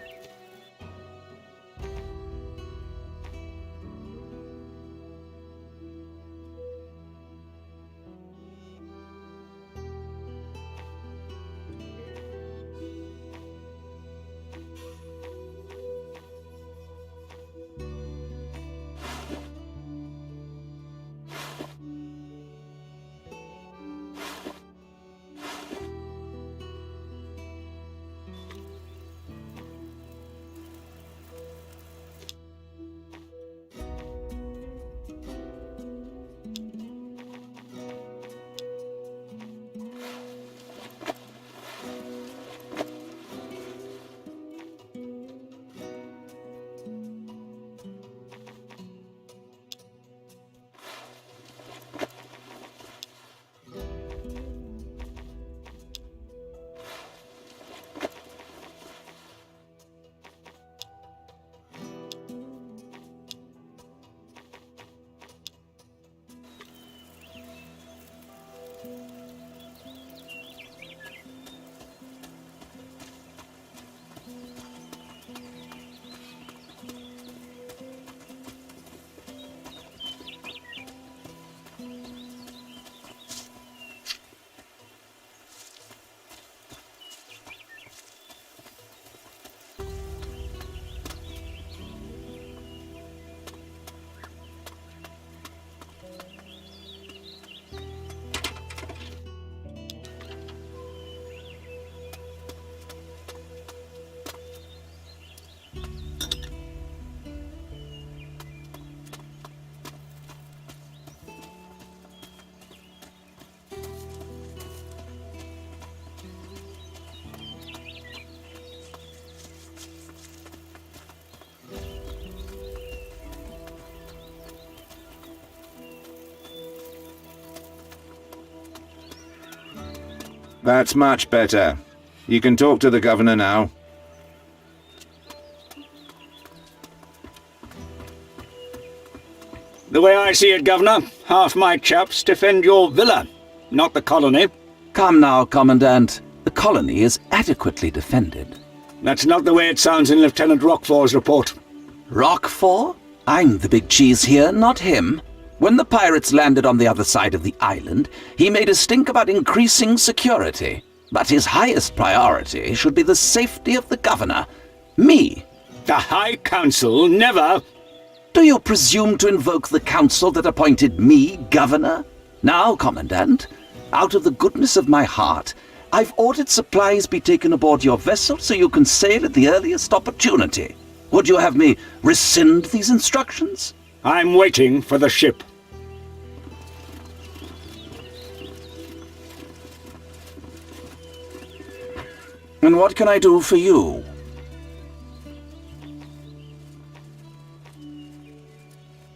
That's much better. You can talk to the governor now. The way I see it, Governor, half my chaps defend your villa, not the colony. Come now, Commandant. The colony is adequately defended. That's not the way it sounds in Lieutenant Roquefort's report. Roquefort? I'm the big cheese here, not him. When the pirates landed on the other side of the island, he made a stink about increasing security. But his highest priority should be the safety of the governor. Me. The High Council never... Do you presume to invoke the council that appointed me governor? Now, Commandant, out of the goodness of my heart, I've ordered supplies be taken aboard your vessel so you can sail at the earliest opportunity. Would you have me rescind these instructions? I'm waiting for the ship. And what can I do for you?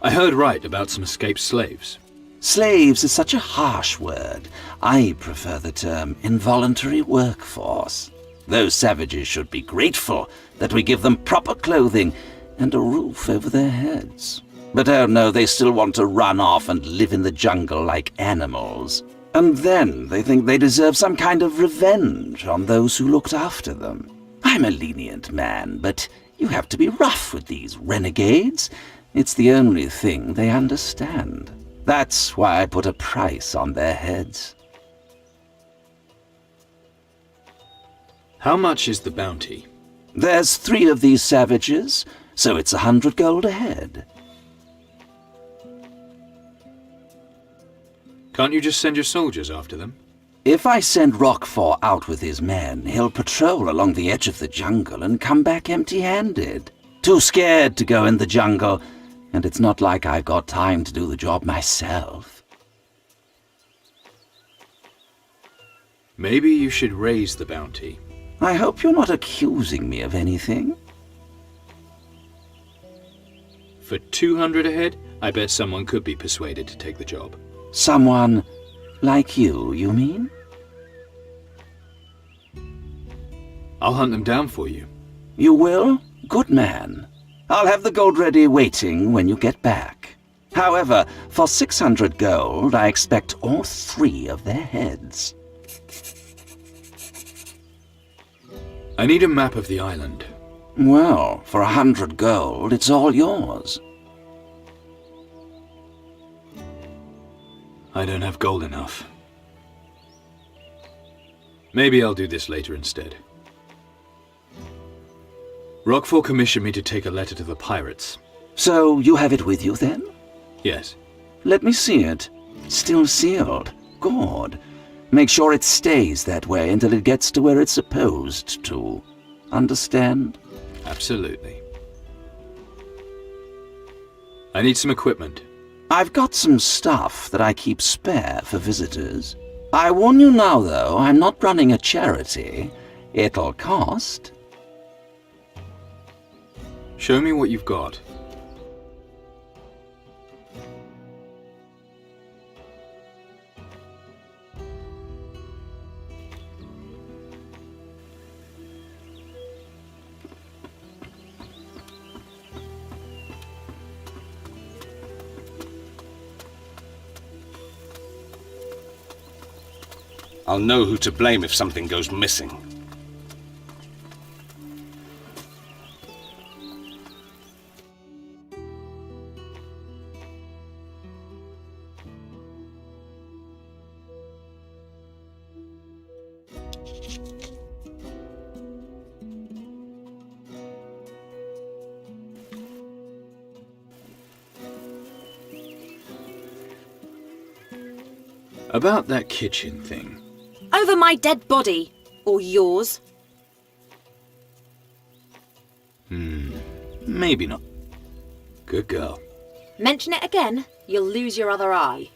I heard right about some escaped slaves. Slaves is such a harsh word. I prefer the term involuntary workforce. Those savages should be grateful that we give them proper clothing and a roof over their heads. But oh no, they still want to run off and live in the jungle like animals. And then they think they deserve some kind of revenge on those who looked after them. I'm a lenient man, but you have to be rough with these renegades. It's the only thing they understand. That's why I put a price on their heads. How much is the bounty? There's 3 of these savages, so it's 100 gold a head. Can't you just send your soldiers after them? If I send Roquefort out with his men, he'll patrol along the edge of the jungle and come back empty-handed. Too scared to go in the jungle, and it's not like I've got time to do the job myself. Maybe you should raise the bounty. I hope you're not accusing me of anything. For 200 a head, I bet someone could be persuaded to take the job. Someone like you mean? I'll hunt them down for you. You will? Good man. I'll have the gold ready waiting when you get back. However, for 600 gold, I expect all 3 of their heads. I need a map of the island. Well, for 100 gold, it's all yours. I don't have gold enough. Maybe I'll do this later instead. Roquefort commissioned me to take a letter to the pirates. So you have it with you then? Yes. Let me see it. Still sealed. Good. Make sure it stays that way until it gets to where it's supposed to. Understand? Absolutely. I need some equipment. I've got some stuff that I keep spare for visitors. I warn you now, though, I'm not running a charity. It'll cost. Show me what you've got. I'll know who to blame if something goes missing. About that kitchen thing. Over my dead body. Or yours. Maybe not. Good girl. Mention it again, you'll lose your other eye.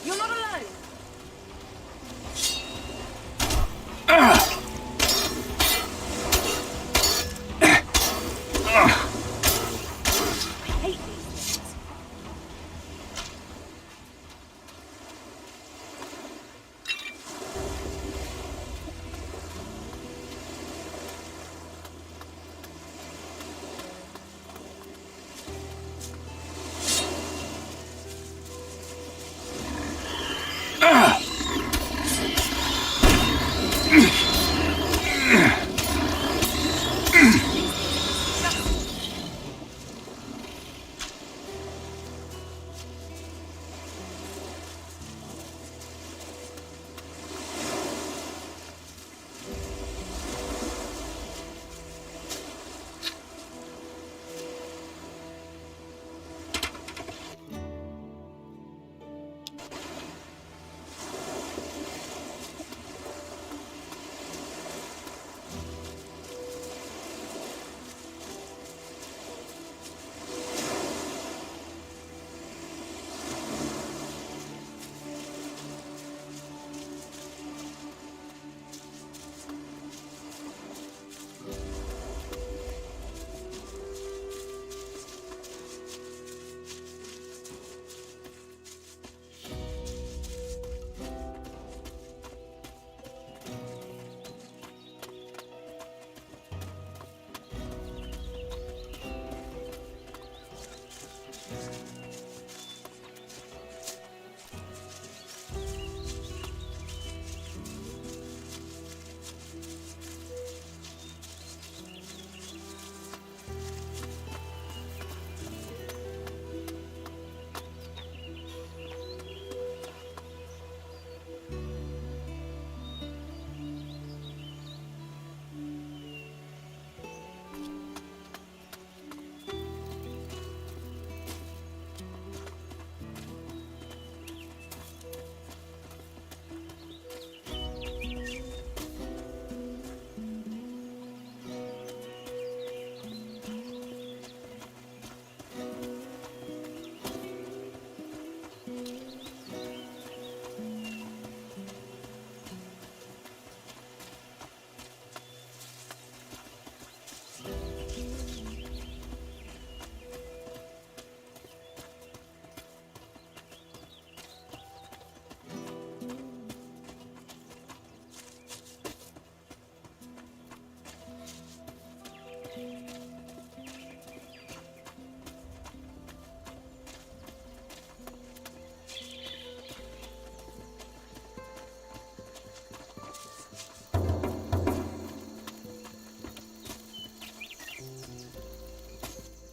You're not alone. I hate these things.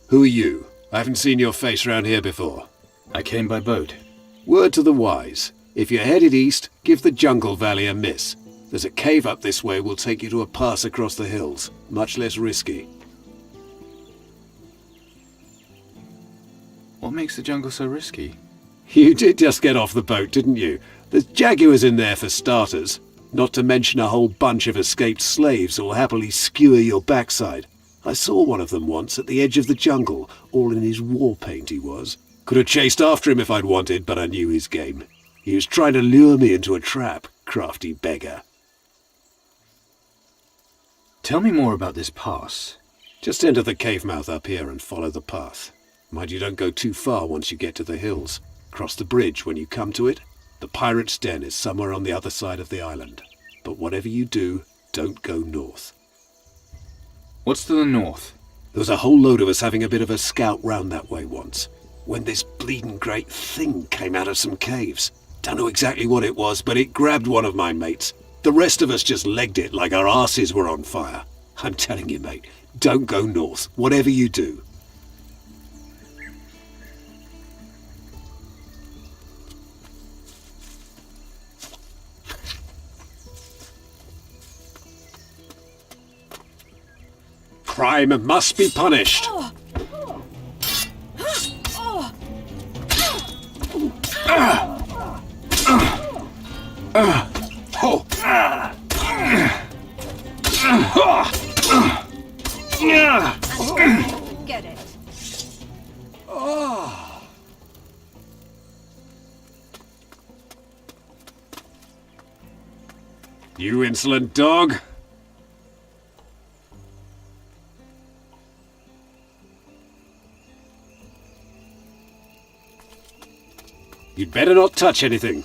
Who are you? I haven't seen your face round here before. I came by boat. Word to the wise. If you're headed east, give the jungle valley a miss. There's a cave up this way will take you to a pass across the hills. Much less risky. What makes the jungle so risky? You did just get off the boat, didn't you? There's jaguars in there for starters. Not to mention a whole bunch of escaped slaves who'll happily skewer your backside. I saw one of them once at the edge of the jungle, all in his war paint he was. Could have chased after him if I'd wanted, but I knew his game. He was trying to lure me into a trap, crafty beggar. Tell me more about this pass. Just enter the cave mouth up here and follow the path. Mind you don't go too far once you get to the hills. Cross the bridge when you come to it. The pirate's den is somewhere on the other side of the island. But whatever you do, don't go north. What's to the north? There was a whole load of us having a bit of a scout round that way once, when this bleeding great thing came out of some caves. Don't know exactly what it was, but it grabbed one of my mates. The rest of us just legged it like our asses were on fire. I'm telling you, mate, don't go north, whatever you do. Crime must be punished. Get it. You insolent dog. You'd better not touch anything.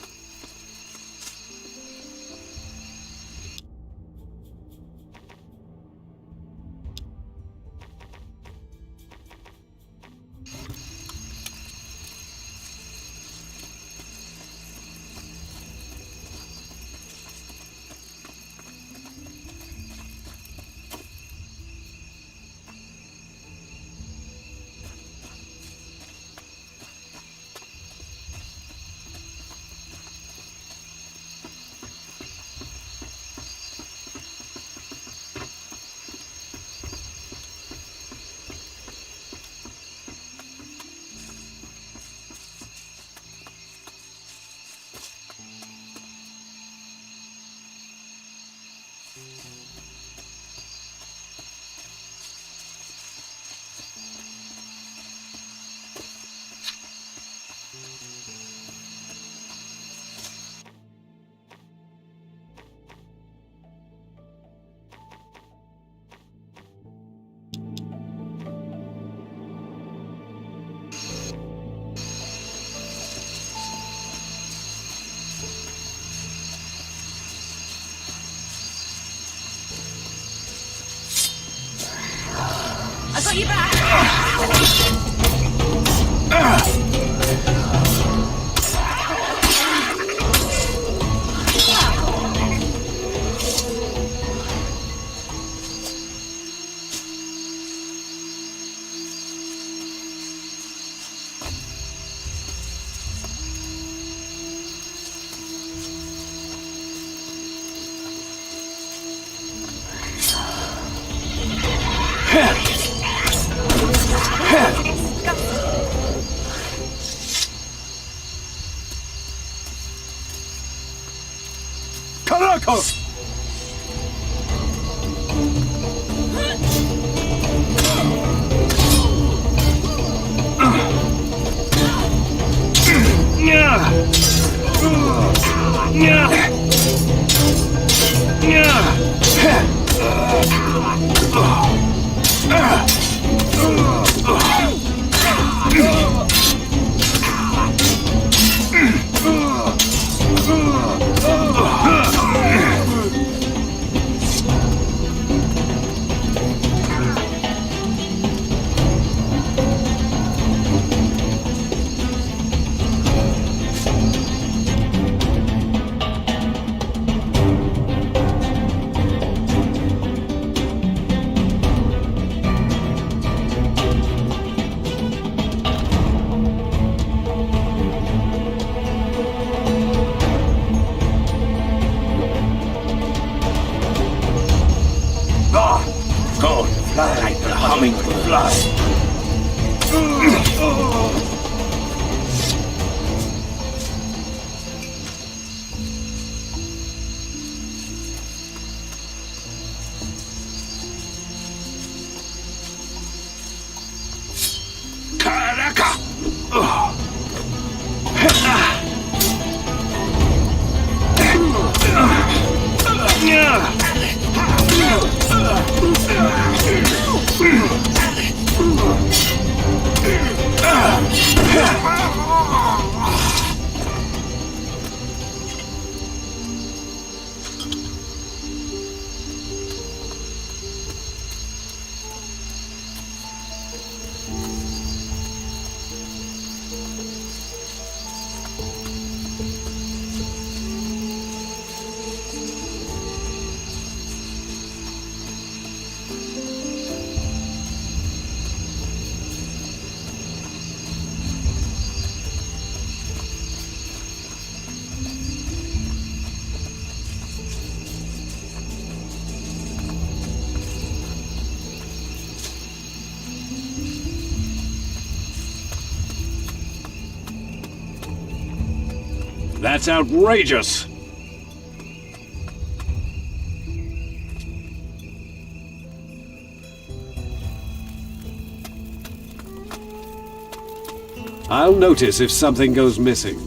I got you back! Chronicles! Go, fly like the hummingbird. Fly. That's outrageous! I'll notice if something goes missing.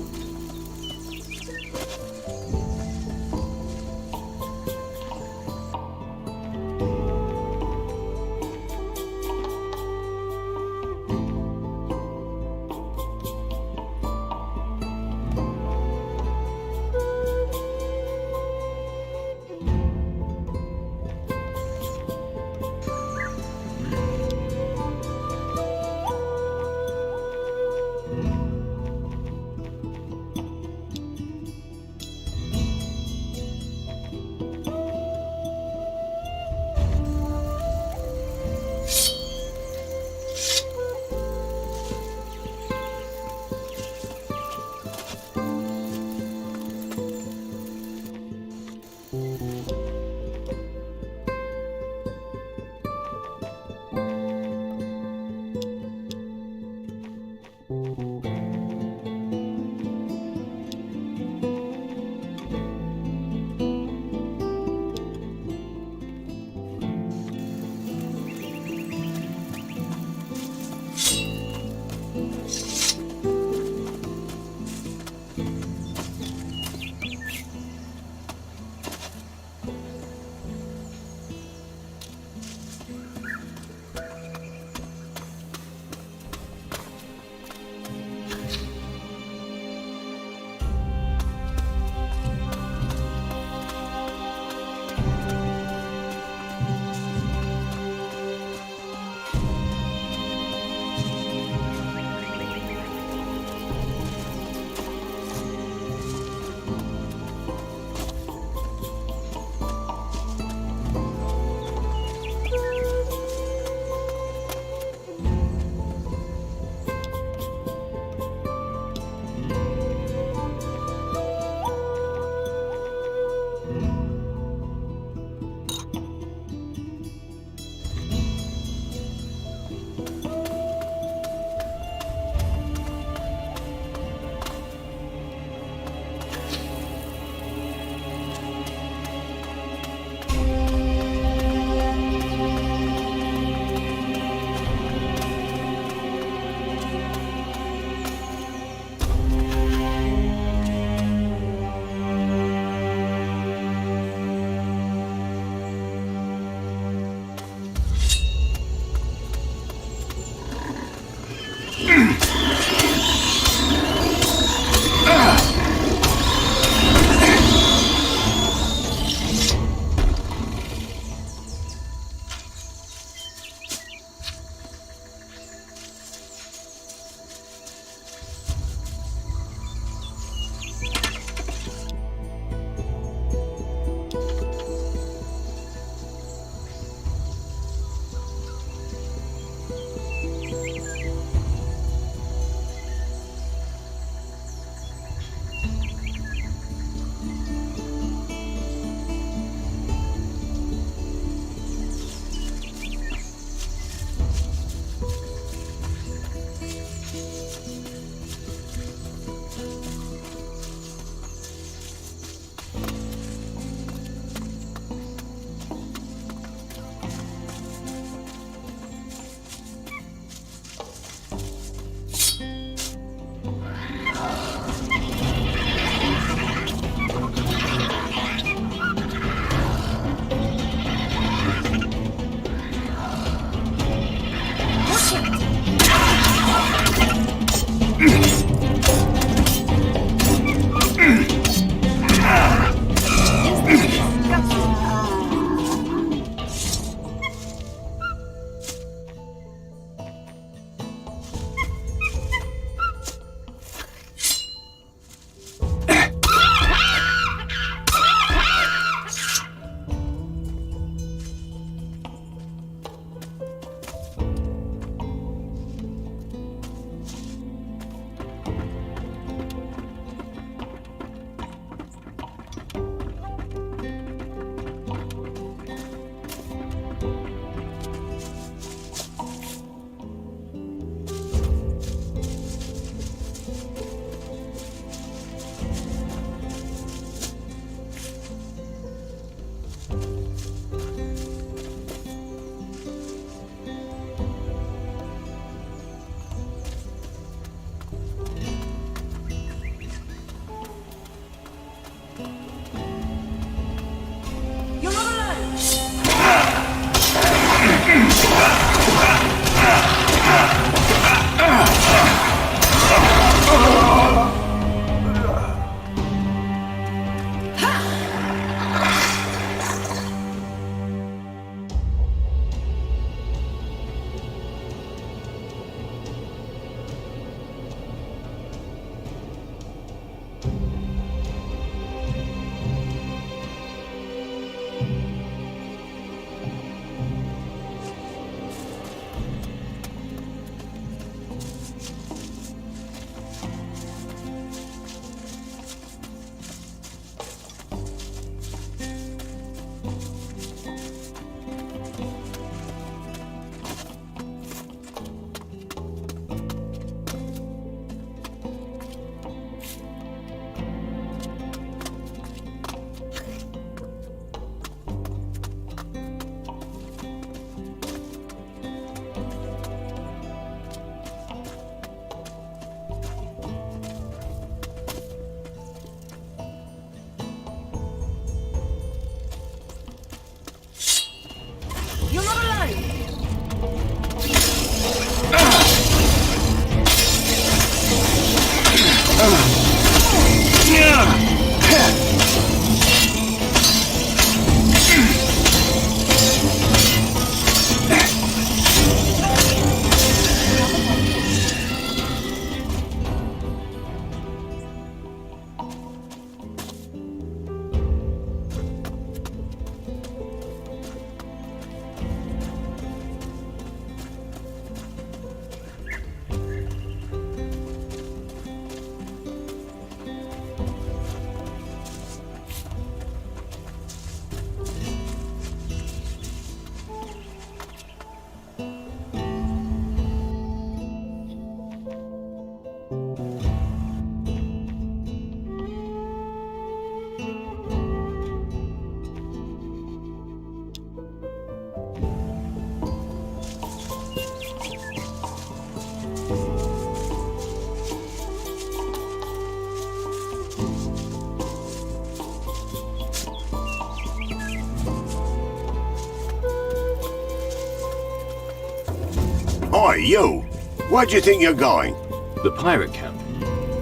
Oi, you! Where do you think you're going? The pirate camp.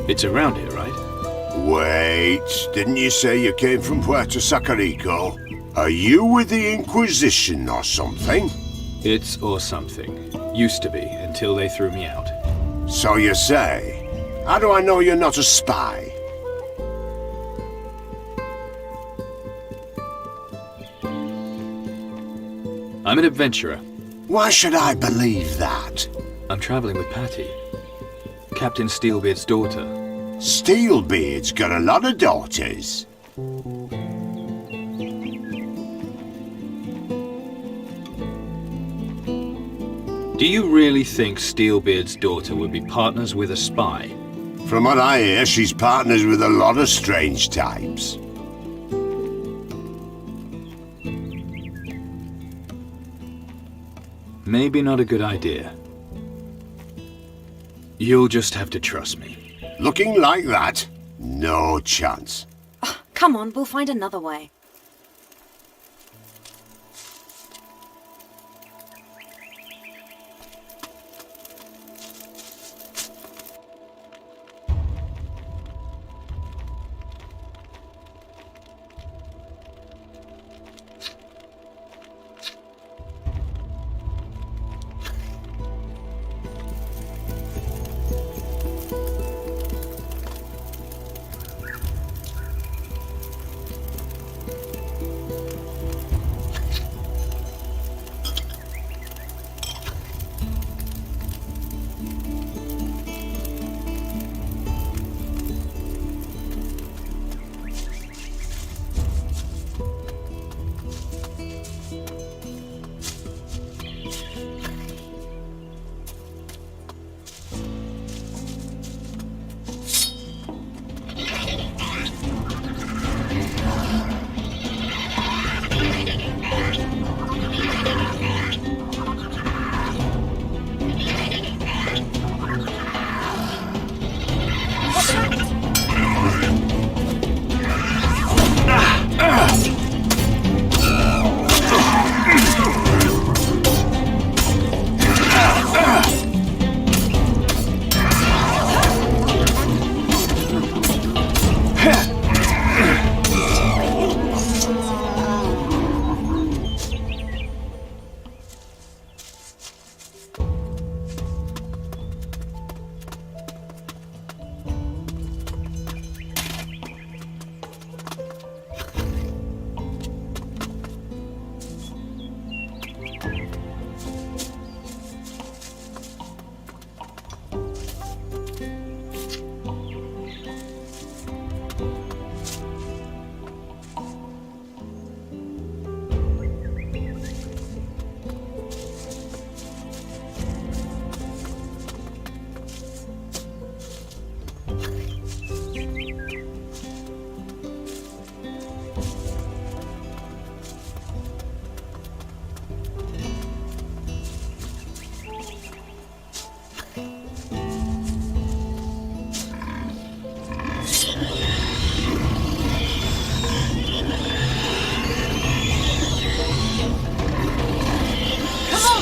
It's around here, right? Wait, didn't you say you came from Puerto Sacarico? Are you with the Inquisition or something? It's or something. Used to be, until they threw me out. So you say. How do I know you're not a spy? I'm an adventurer. Why should I believe that? I'm traveling with Patty, Captain Steelbeard's daughter. Steelbeard's got a lot of daughters. Do you really think Steelbeard's daughter would be partners with a spy? From what I hear, she's partners with a lot of strange types. Maybe not a good idea. You'll just have to trust me. Looking like that? No chance. Come on, we'll find another way.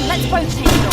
Let's both take it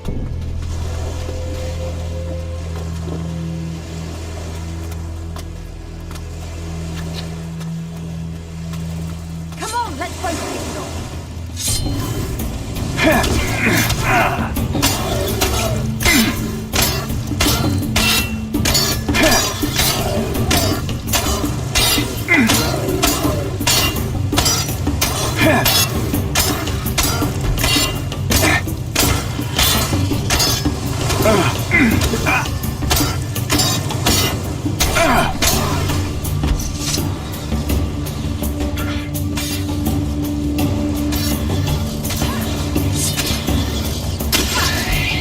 Come on, let's both take it off.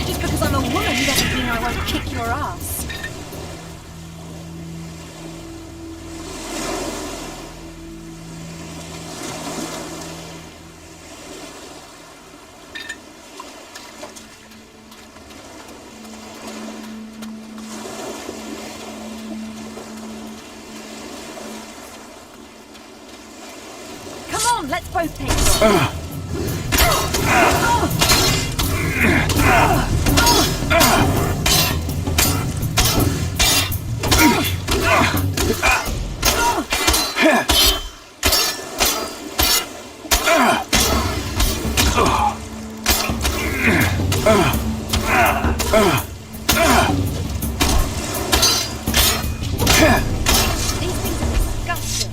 Just because I'm a woman doesn't mean I won't kick your ass. Come on, let's both take it off. These things are disgusting.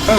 I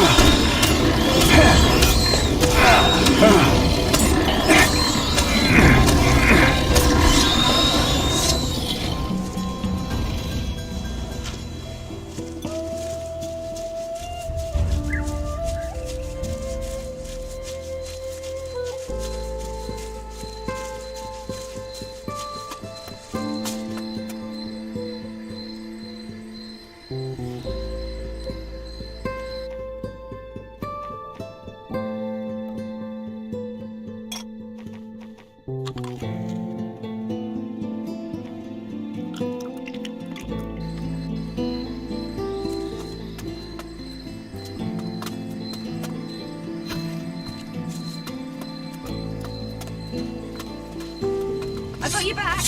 got you back.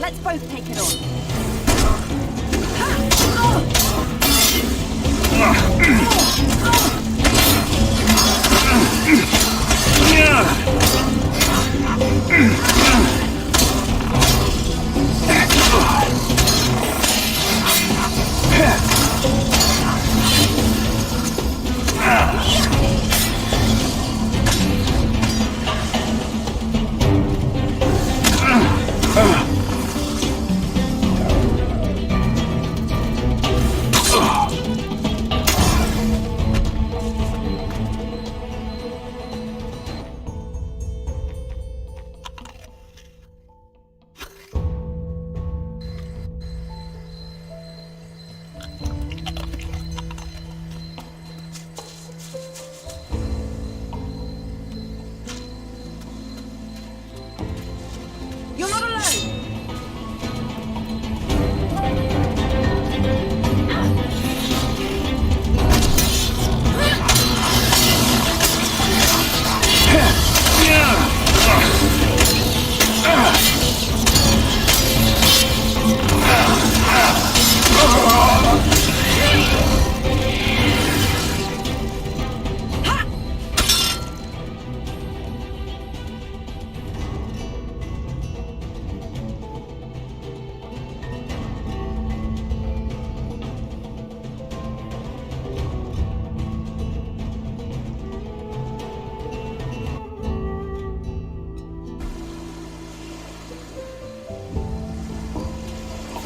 Let's both take it on. You're not alone!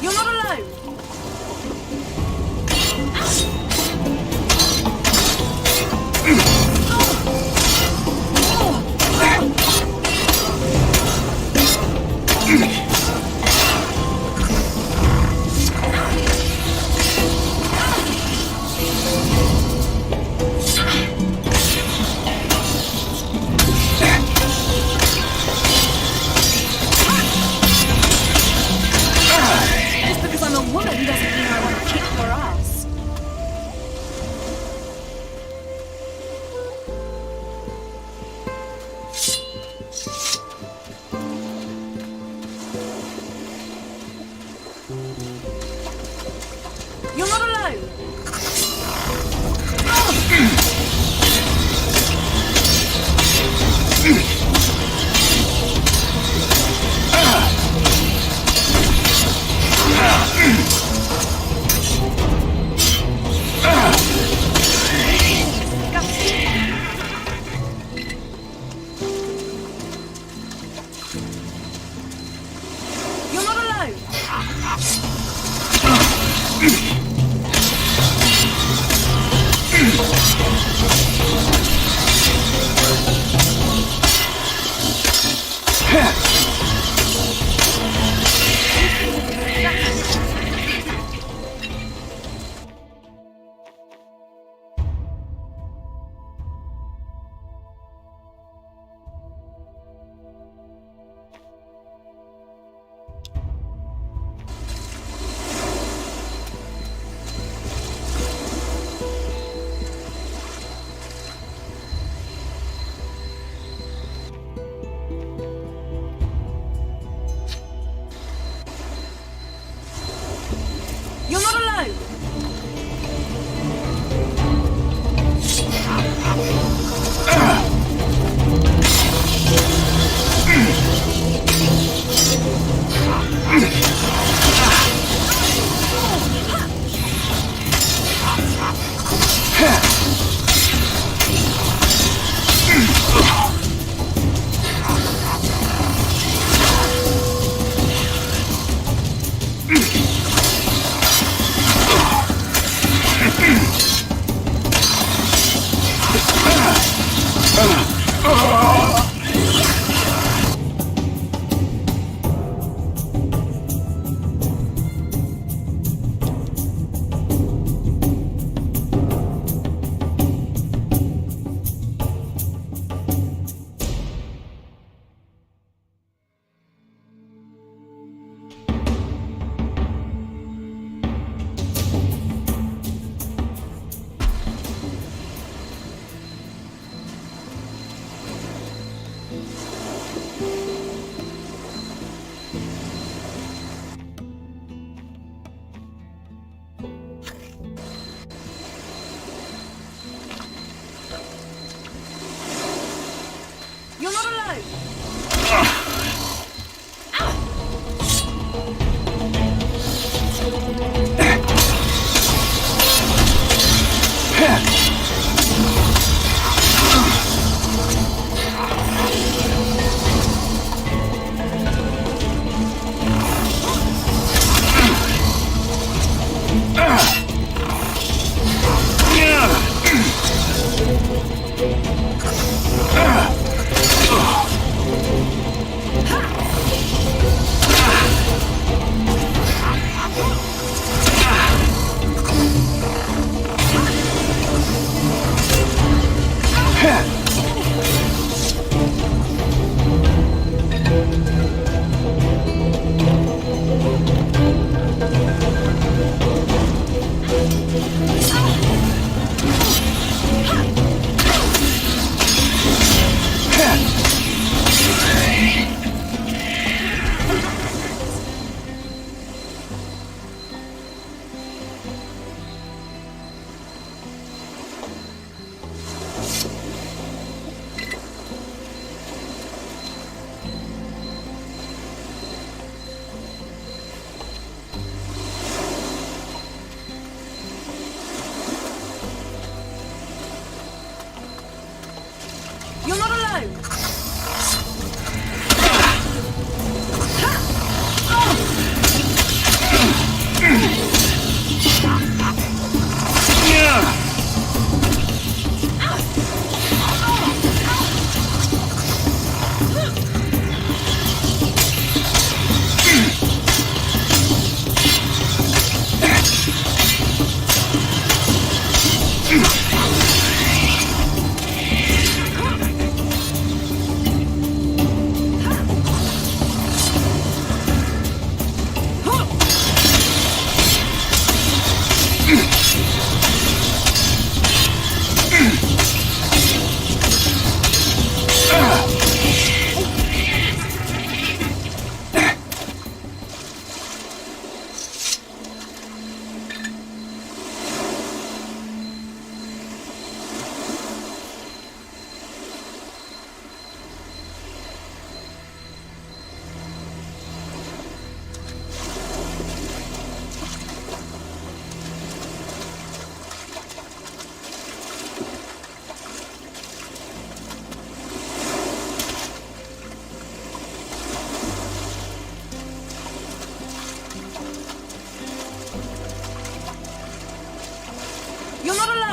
You're not alone! Just because I'm a woman doesn't mean I want to kick your ass. You're not alone! You're not alone! You're not alone! You're not alone!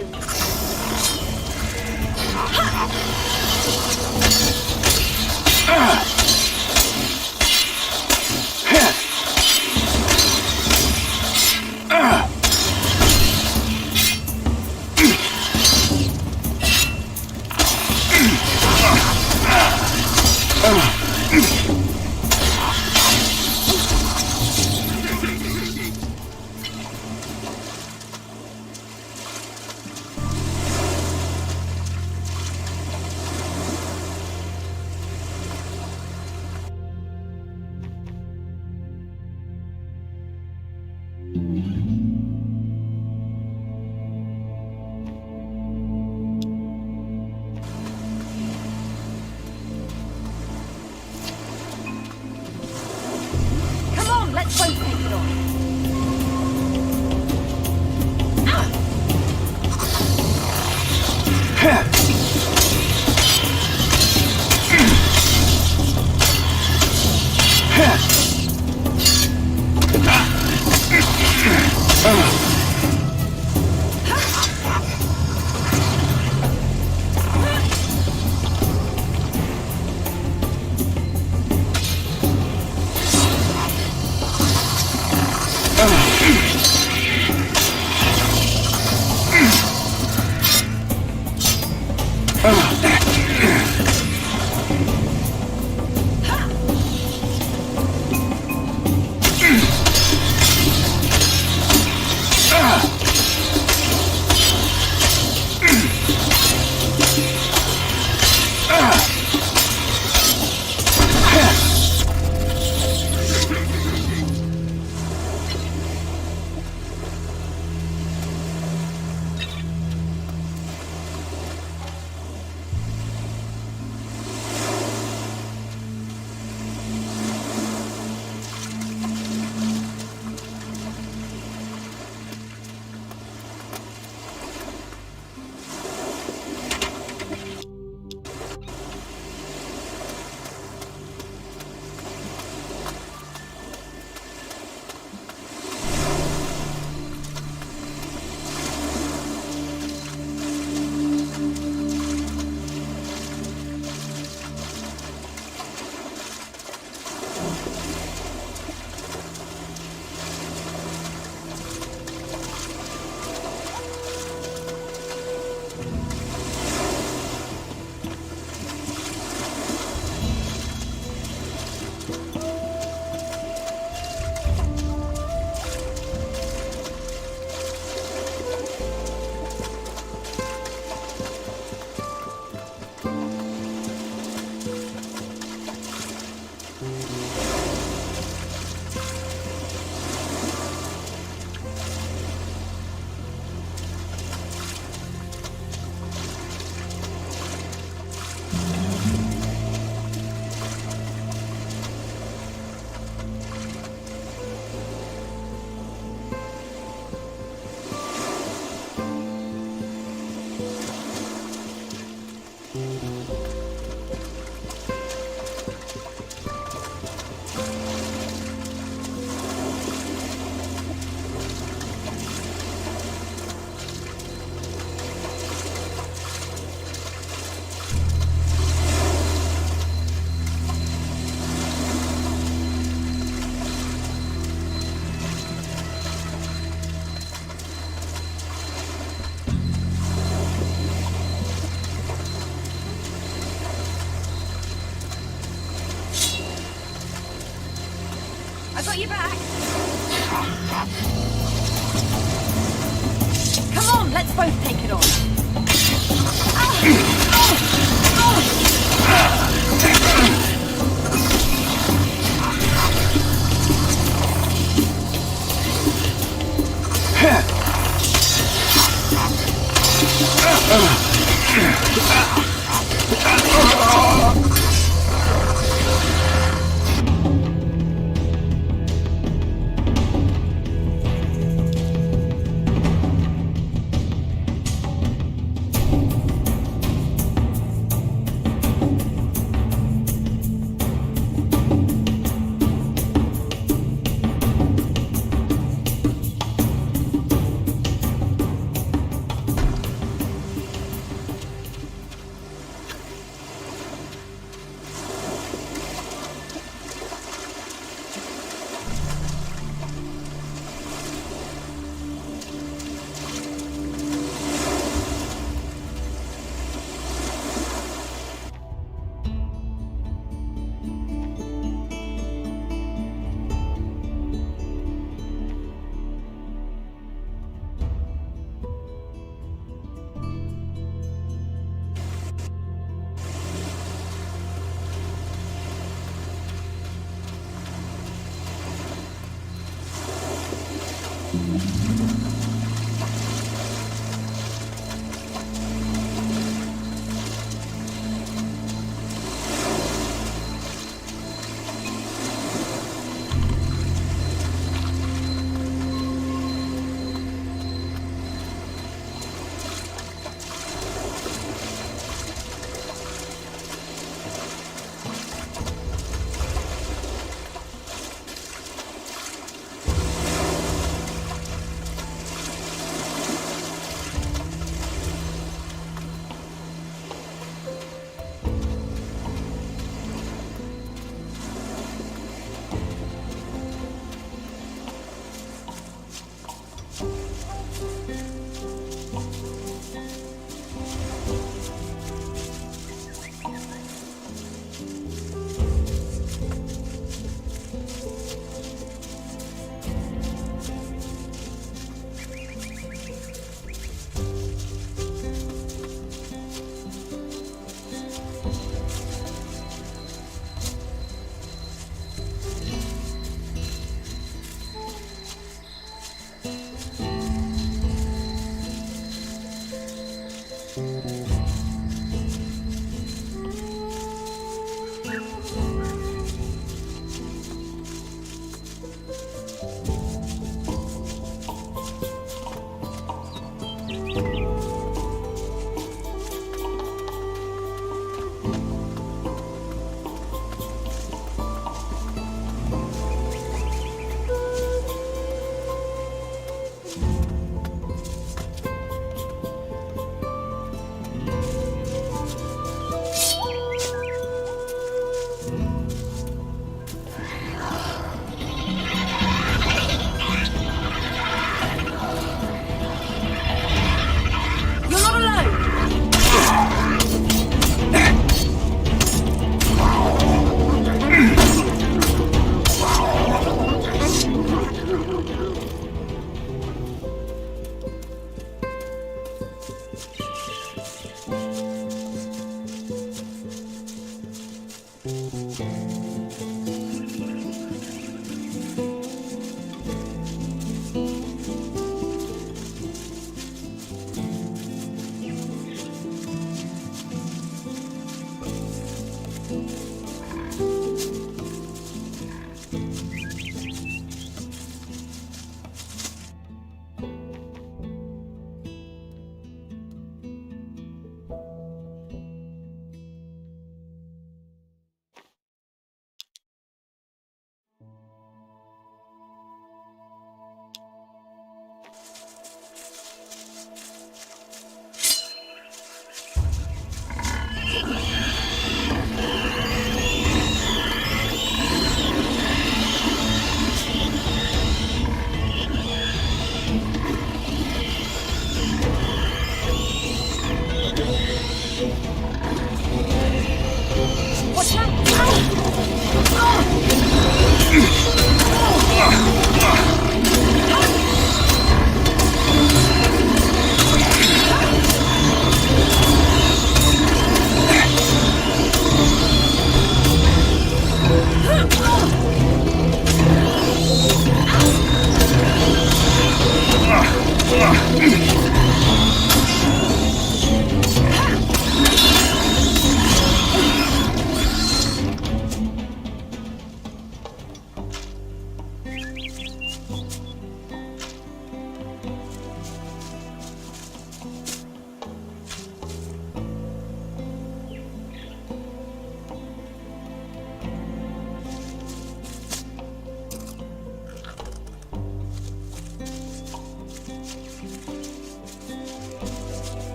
alone! Let's both take it on. I've got your back. Come on, let's both take it on.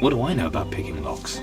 What do I know about picking locks?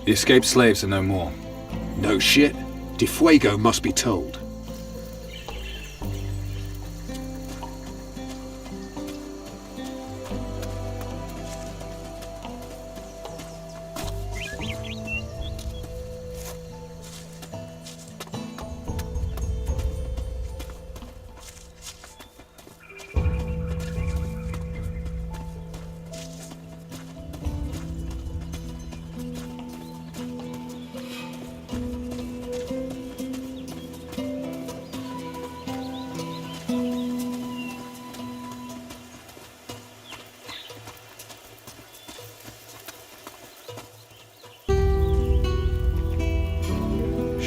The escaped slaves are no more. No shit. DeFuego must be told.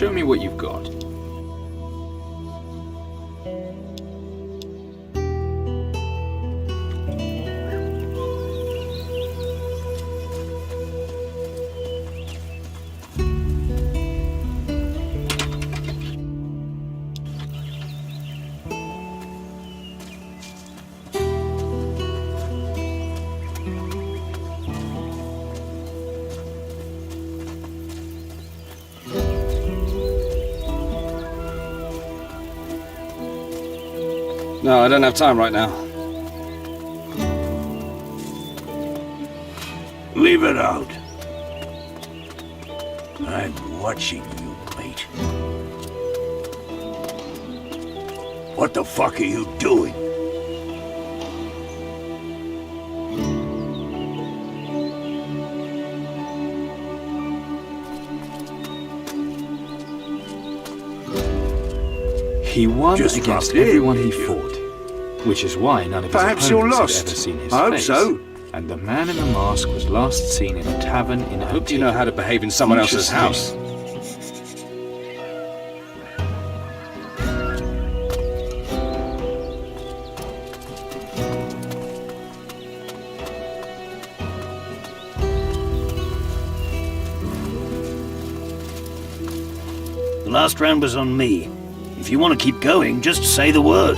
Show me what you've got. No, I don't have time right now. Leave it out. I'm watching you, mate. What the fuck are you doing? He won Just against dropped in, everyone he did you? fought, which is why none of his Perhaps you're opponents lost. had ever seen his I hope face. so. And the man in the mask was last seen in a tavern in I hope you know how to behave in someone else's house. The last round was on me. If you want to keep going, just say the word.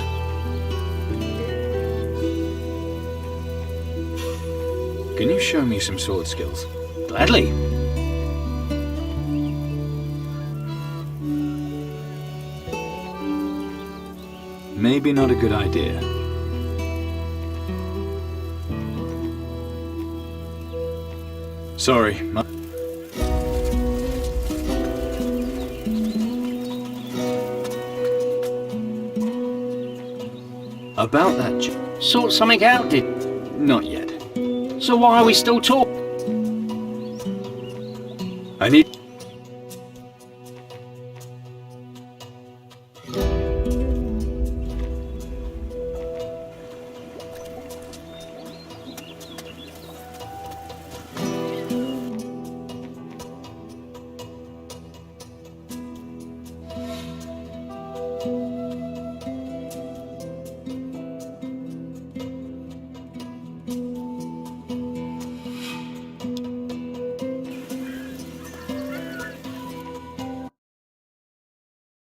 Can you show me some sword skills? Gladly. Maybe not a good idea. Sorry. About that Sort something out, did... Not yet. So why are we still talking? I need...